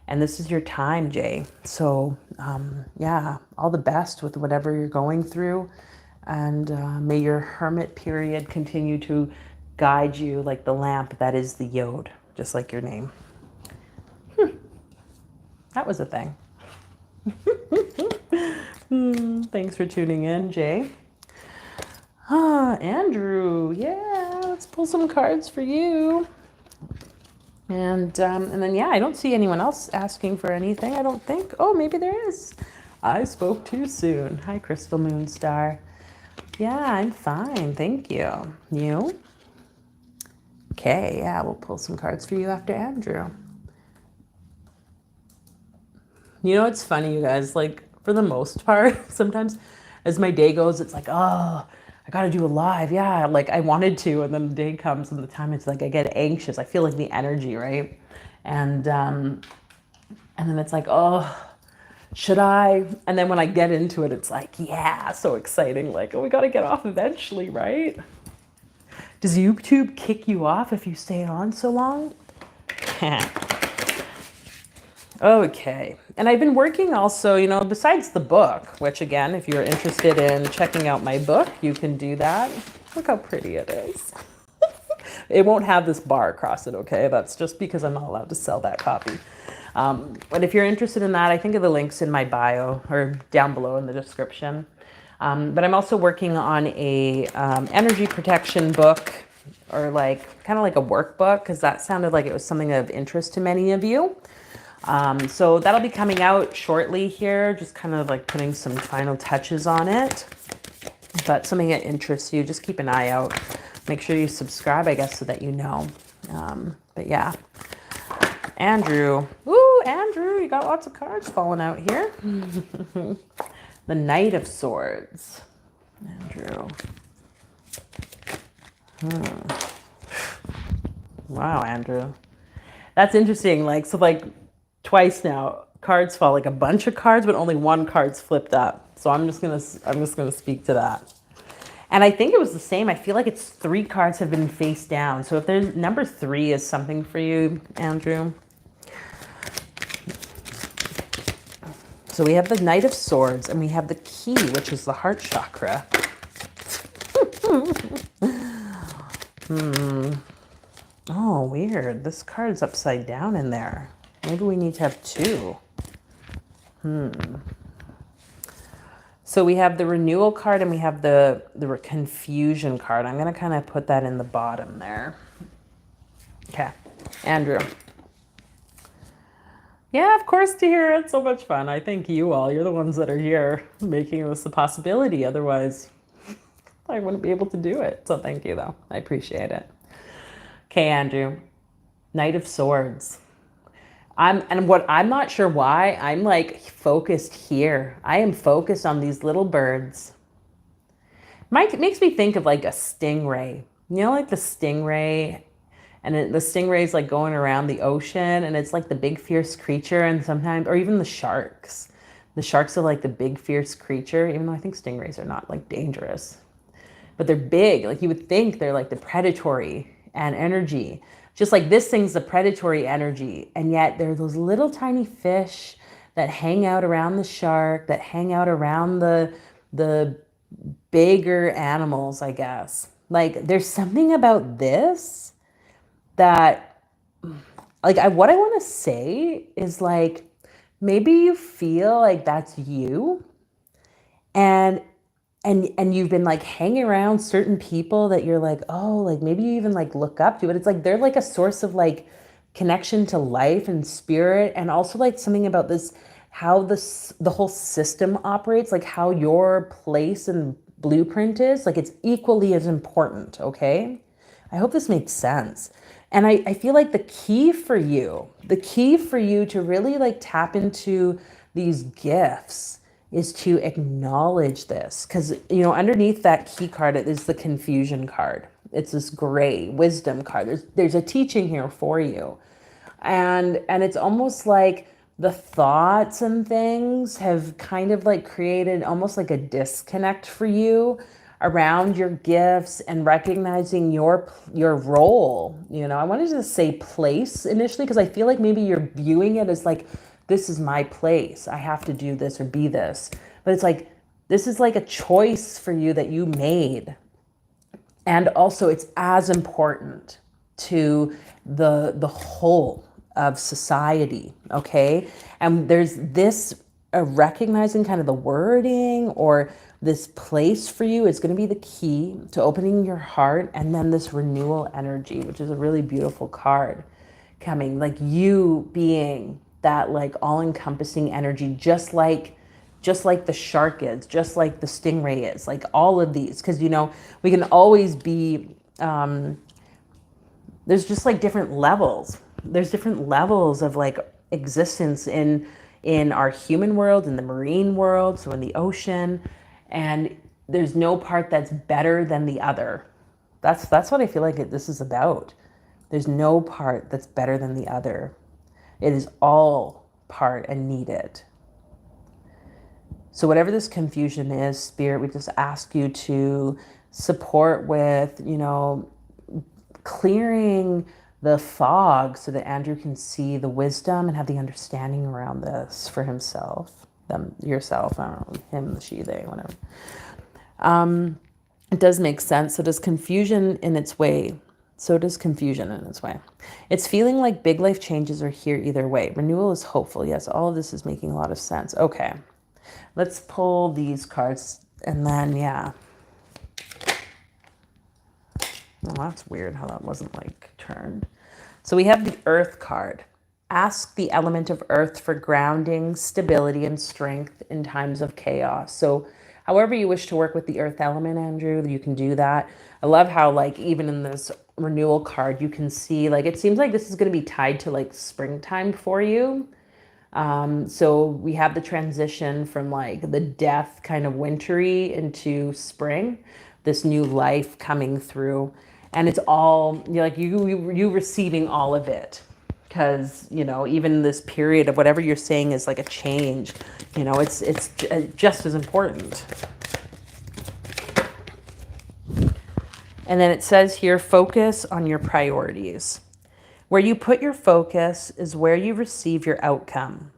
And this is your time, Jay. So yeah, all the best with whatever you're going through. And may your hermit period continue to guide you like the lamp that is the yod, just like your name. That was a thing. Thanks for tuning in, Jay. Andrew, yeah, let's pull some cards for you. And then, yeah, I don't see anyone else asking for anything, I don't think. Oh, maybe there is. I spoke too soon. Hi, Crystal Moonstar. Yeah, I'm fine, thank you. You? Okay, yeah, we'll pull some cards for you after Andrew. It's funny, you guys, like for the most part, sometimes as my day goes, it's like, oh, I got to do a live. Yeah, like I wanted to. And then the day comes and the time it's like I get anxious. I feel like the energy, right? And then it's like, oh, should I? And then when I get into it, it's like, yeah, so exciting. Like, oh, we got to get off eventually, right? Does YouTube kick you off if you stay on so long? Okay. And I've been working also, besides the book, which again, if you're interested in checking out my book, you can do that. Look how pretty it is. It won't have this bar across it, okay? That's just because I'm not allowed to sell that copy. But if you're interested in that, I think of the links in my bio or down below in the description. But I'm also working on a energy protection book, or like kind of like a workbook, because that sounded like it was something of interest to many of you. So that'll be coming out shortly here, just kind of like putting some final touches on it. But something that interests you, just keep an eye out. Make sure you subscribe, I guess, so that you know. But yeah. Andrew. Ooh, Andrew, you got lots of cards falling out here. The Knight of Swords. Andrew. Wow, Andrew. That's interesting. Like, so like twice now, cards fall, like a bunch of cards, but only one card's flipped up. So I'm just gonna speak to that. And I think it was the same. I feel like it's 3 cards have been face down. So if there's number 3 is something for you, Andrew. So we have the Knight of Swords and we have the key, which is the heart chakra. Oh, weird. This card's upside down in there. Maybe we need to have 2. So we have the renewal card and we have the confusion card. I'm going to kind of put that in the bottom there. Okay. Andrew. Yeah, of course, to hear it. So much fun. I thank you all. You're the ones that are here making this a possibility. Otherwise, I wouldn't be able to do it. So thank you, though. I appreciate it. Okay, Andrew. Knight of Swords. I'm not sure why, I'm like focused here. I am focused on these little birds. It makes me think of like a stingray. Like the stingray, and the stingray's like going around the ocean, and it's like the big fierce creature, and sometimes, or even the sharks. The sharks are like the big fierce creature, even though I think stingrays are not like dangerous. But they're big. Like you would think they're like the predatory and energy. Just like this thing's the predatory energy, and yet there are those little tiny fish that hang out around the shark, that hang out around the bigger animals, I guess. Like there's something about this that, like, what I want to say is like, maybe you feel like that's you, and you've been like hanging around certain people that you're like, oh, like maybe you even like look up to, but it's like they're like a source of like connection to life and spirit, and also like something about this how the whole system operates, like how your place and blueprint is, like it's equally as important, okay? I hope this makes sense. And I feel like the key for you to really like tap into these gifts is to acknowledge this. Because, you know, underneath that key card is the confusion card. It's this gray wisdom card. There's a teaching here for you. And it's almost like the thoughts and things have kind of like created almost like a disconnect for you around your gifts and recognizing your role. You know, I wanted to say place initially because I feel like maybe you're viewing it as like, this is my place, I have to do this or be this. But it's like, this is like a choice for you that you made. And also it's as important to the whole of society, okay? And there's this recognizing kind of the wording or this place for you is going to be the key to opening your heart. And then this renewal energy, which is a really beautiful card coming, like you being that like all-encompassing energy, just like the shark is, just like the stingray is, like all of these, because you know we can always be there's just like different levels. There's different levels of like existence in our human world, in the marine world, so in the ocean, and there's no part that's better than the other. That's what I feel like this is about. There's no part that's better than the other. It is all part and needed. So whatever this confusion is, Spirit, we just ask you to support with, you know, clearing the fog so that Andrew can see the wisdom and have the understanding around this for himself, yourself, I don't know, him, she, they, whatever. It does make sense. So does confusion in its way. It's feeling like big life changes are here either way. Renewal is hopeful. Yes, all of this is making a lot of sense. Okay, let's pull these cards and then, yeah. Well, that's weird how that wasn't like turned. So we have the Earth card. Ask the element of Earth for grounding, stability, and strength in times of chaos. So however you wish to work with the Earth element, Andrew, you can do that. I love how like even in this renewal card, you can see like it seems like this is going to be tied to like springtime for you. So we have the transition from like the death kind of wintry into spring, this new life coming through. And it's all, you're like you receiving all of it, because you know even this period of whatever you're saying is like a change. You know, it's just as important. And then it says here, focus on your priorities. Where you put your focus is where you receive your outcome.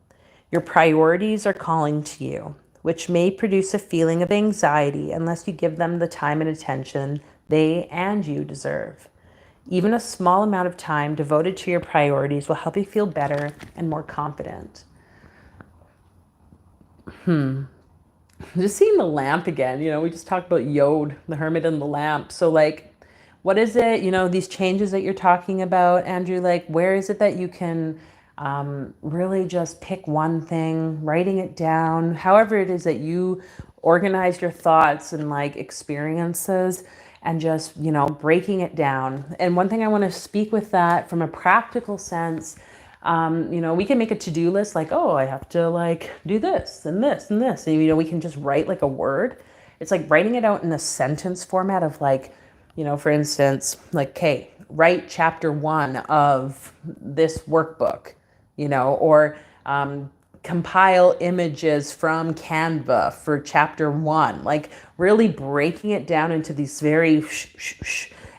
Your priorities are calling to you, which may produce a feeling of anxiety unless you give them the time and attention they and you deserve. Even a small amount of time devoted to your priorities will help you feel better and more confident. Just seeing the lamp again, you know, we just talked about Yod, the hermit and the lamp. So like, what is it, you know, these changes that you're talking about, Andrew, like where is it that you can really just pick one thing, writing it down, however it is that you organize your thoughts and like experiences, and just, you know, breaking it down. And one thing I want to speak with that from a practical sense, you know, we can make a to-do list like, oh, I have to like do this and this and this. And, you know, we can just write like a word. It's like writing it out in a sentence format of like, you know, for instance, like, okay, write chapter 1 of this workbook, you know, or compile images from Canva for chapter 1, like really breaking it down into these very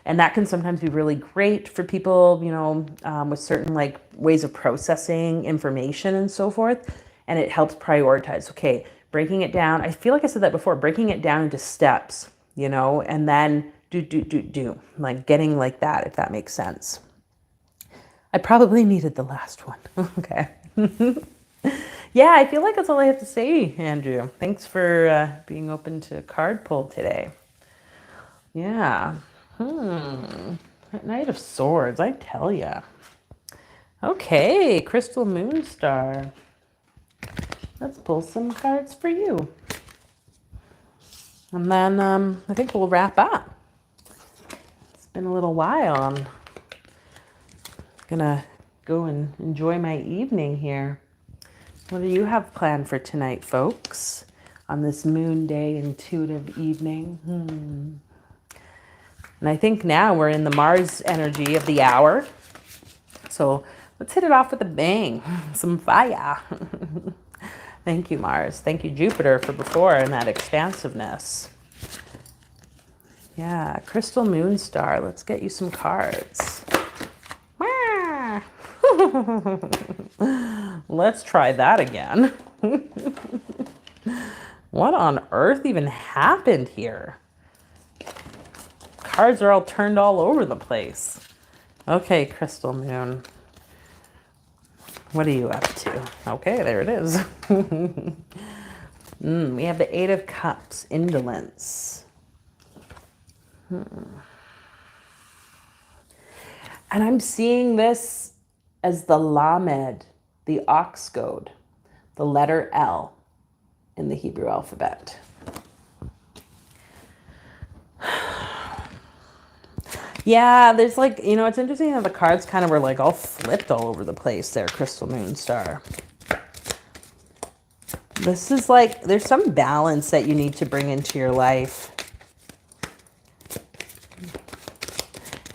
and that can sometimes be really great for people, you know, with certain like ways of processing information and so forth. And it helps prioritize. Okay, breaking it down. I feel like I said that before, breaking it down into steps, you know, and then do, like getting like that, if that makes sense. I probably needed the last one. Okay. Yeah, I feel like that's all I have to say, Andrew. Thanks for being open to card pull today. Yeah. Knight of Swords, I tell ya. Okay, Crystal Moonstar. let's pull some cards for you. And then I think we'll wrap up. It's been a little while. I'm gonna go and enjoy my evening here. What do you have planned for tonight, folks? On this Moonday intuitive evening? And I think now we're in the Mars energy of the hour. So let's hit it off with a bang. Some fire. Thank you, Mars. Thank you, Jupiter, for before and that expansiveness. Yeah, Crystal Moon Star. Let's get you some cards. Let's try that again. What on earth even happened here? Cards are all turned all over the place. Okay, Crystal Moon. What are you up to? Okay, there it is. We have the Eight of Cups, indolence. And I'm seeing this as the Lamed, the ox goad, the letter L in the Hebrew alphabet. Yeah, there's like, you know, it's interesting how the cards kind of were like all flipped all over the place there, Crystal Moon Star. This is like, there's some balance that you need to bring into your life.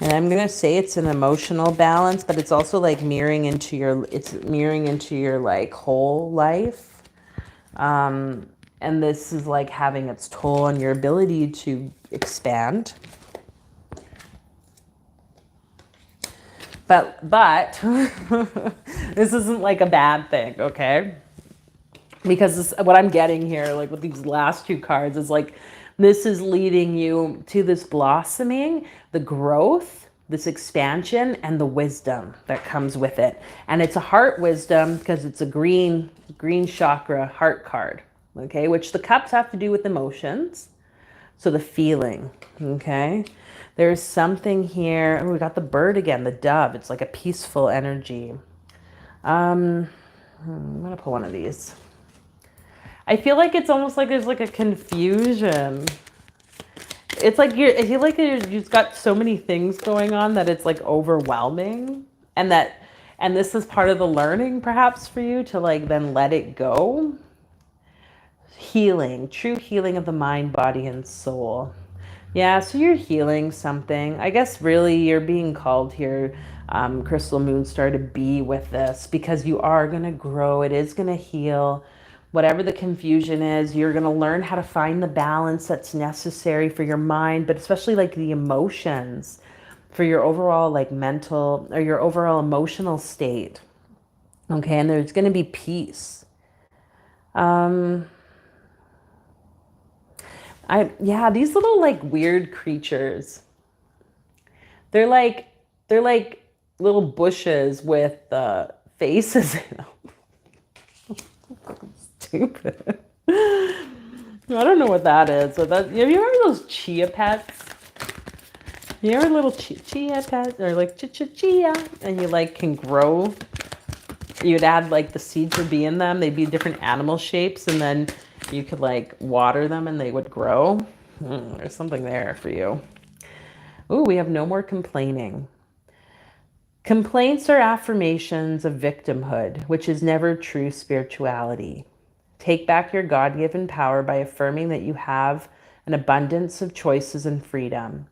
And I'm going to say it's an emotional balance, but it's also like mirroring into your like whole life. And this is like having its toll on your ability to expand. But this isn't like a bad thing, okay? Because what I'm getting here, like with these last two cards, is like this is leading you to this blossoming, the growth, this expansion, and the wisdom that comes with it. And it's a heart wisdom because it's a green chakra heart card, okay? Which the cups have to do with emotions. So the feeling, okay? There's something here. Oh, we got the bird again, the dove. It's like a peaceful energy. I'm going to pull one of these. I feel like it's almost like there's like a confusion. It's like I feel like you've got so many things going on that it's like overwhelming. And this is part of the learning perhaps for you to like then let it go. Healing, true healing of the mind, body, and soul. Yeah, so you're healing something. I guess really you're being called here, Crystal Moon Star, to be with this because you are going to grow. It is going to heal. Whatever the confusion is, you're going to learn how to find the balance that's necessary for your mind, but especially like the emotions for your overall like mental or your overall emotional state. Okay, and there's going to be peace. Yeah, these little like weird creatures. They're like little bushes with faces in them. Stupid. I don't know what that is. So have you heard of those chia pets? You ever little chia pets or like chia and you like can grow? You'd add like the seeds would be in them. They'd be different animal shapes and then you could like water them and they would grow. There's something there for you. Ooh, we have no more complaining. Complaints are affirmations of victimhood, which is never true spirituality. Take back your God-given power by affirming that you have an abundance of choices and freedom.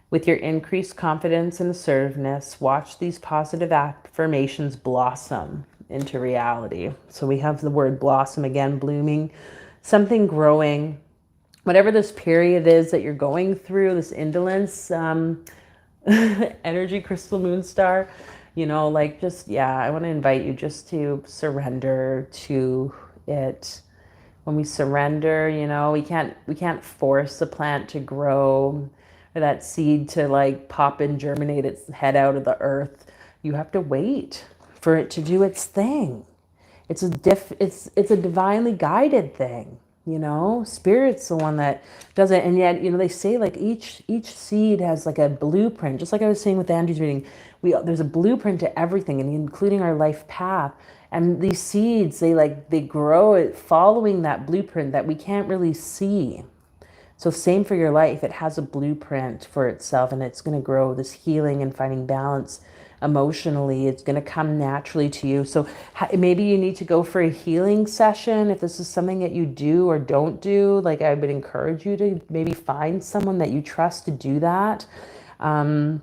With your increased confidence and assertiveness, watch these positive affirmations blossom into reality. So we have the word blossom again, blooming, something growing. Whatever this period is that you're going through, this indolence, energy, Crystal Moon Star, you know, like just, yeah, I want to invite you just to surrender to it. When we surrender, you know, we can't force a plant to grow or that seed to like pop and germinate its head out of the earth. You have to wait for it to do its thing. It's a divinely guided thing. Spirit's the one that does it. And yet, they say like each seed has like a blueprint, just like I was saying with Andrew's reading. There's a blueprint to everything, and including our life path. And these seeds, they grow it following that blueprint that we can't really see. So same for your life. It has a blueprint for itself, and it's going to grow this healing and finding balance emotionally. It's going to come naturally to you. So maybe you need to go for a healing session. If this is something that you do or don't do, like I would encourage you to maybe find someone that you trust to do that. You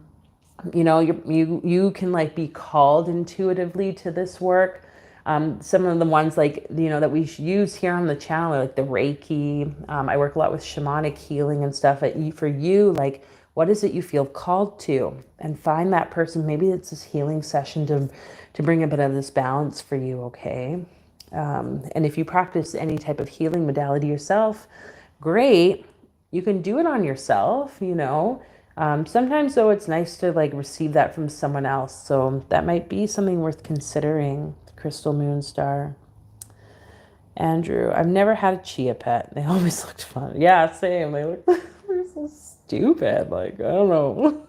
can like be called intuitively to this work. Some of the ones that we use here on the channel are like the Reiki. I work a lot with shamanic healing and stuff. For you, like, what is it you feel called to? And find that person. Maybe it's this healing session to bring a bit of this balance for you, okay? And if you practice any type of healing modality yourself, great. You can do it on yourself, Sometimes, though, it's nice to like receive that from someone else. So that might be something worth considering. Crystal Moonstar. Andrew, I've never had a chia pet. They always looked fun. Yeah, same. They're so stupid. Like, I don't know.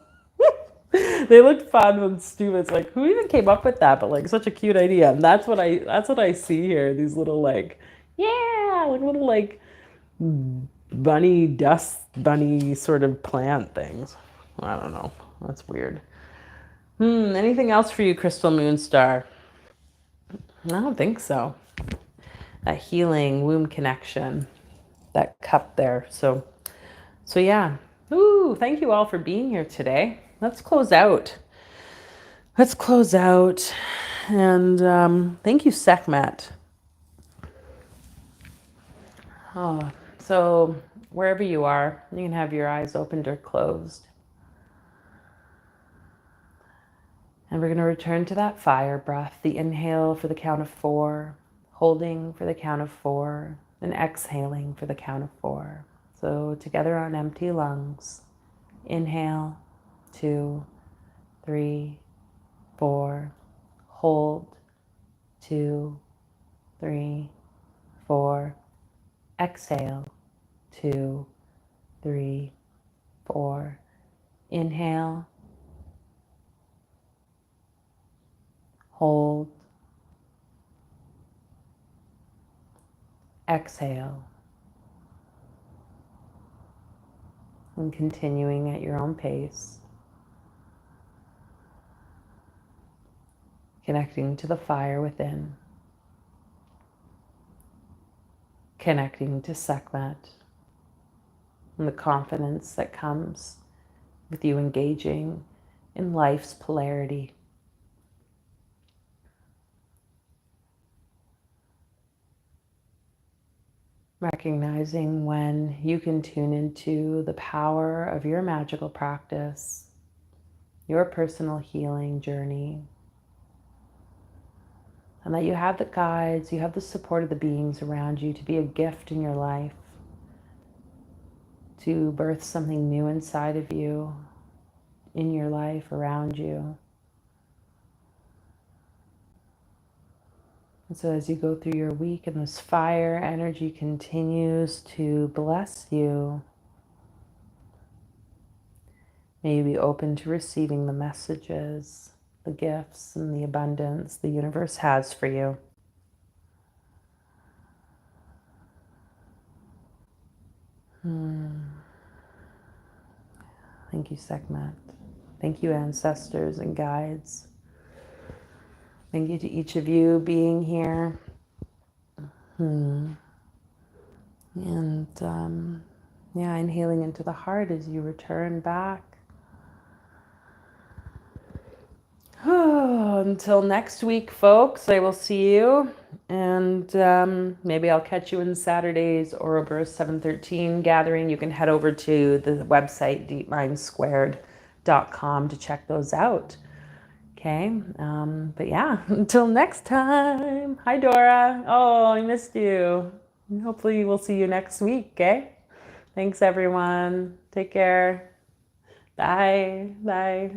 They looked fun and stupid. It's like, who even came up with that? But like, such a cute idea. And that's what I see here. These little little dust bunny sort of plant things. I don't know. That's weird. Anything else for you, Crystal Moonstar? I don't think so. That healing womb connection, that cup there. So yeah. Ooh, thank you all for being here today. Let's close out. And thank you, Sekhmet. Oh, so wherever you are, you can have your eyes opened or closed. And we're going to return to that fire breath, the inhale for the count of 4, holding for the count of 4, and exhaling for the count of 4. So together on empty lungs, inhale, 2, 3, 4, hold, 2, 3, 4, exhale, 2, 3, 4, inhale, hold, exhale, and continuing at your own pace, connecting to the fire within, connecting to Sekhmet, and the confidence that comes with you engaging in life's polarity. Recognizing when you can tune into the power of your magical practice, your personal healing journey, and that you have the guides, you have the support of the beings around you to be a gift in your life, to birth something new inside of you, in your life, around you. And so as you go through your week and this fire energy continues to bless you, may you be open to receiving the messages, the gifts, and the abundance the universe has for you. Thank you, Sekhmet. Thank you, ancestors and guides. Thank you to each of you being here. And inhaling into the heart as you return back. Until next week, folks, I will see you. And maybe I'll catch you in Saturday's Ouroboros 713 gathering. You can head over to the website, deepmindsquared.com, to check those out. Okay, but yeah, until next time. Hi, Dora. Oh, I missed you. Hopefully we'll see you next week, okay? Thanks, everyone. Take care. Bye. Bye.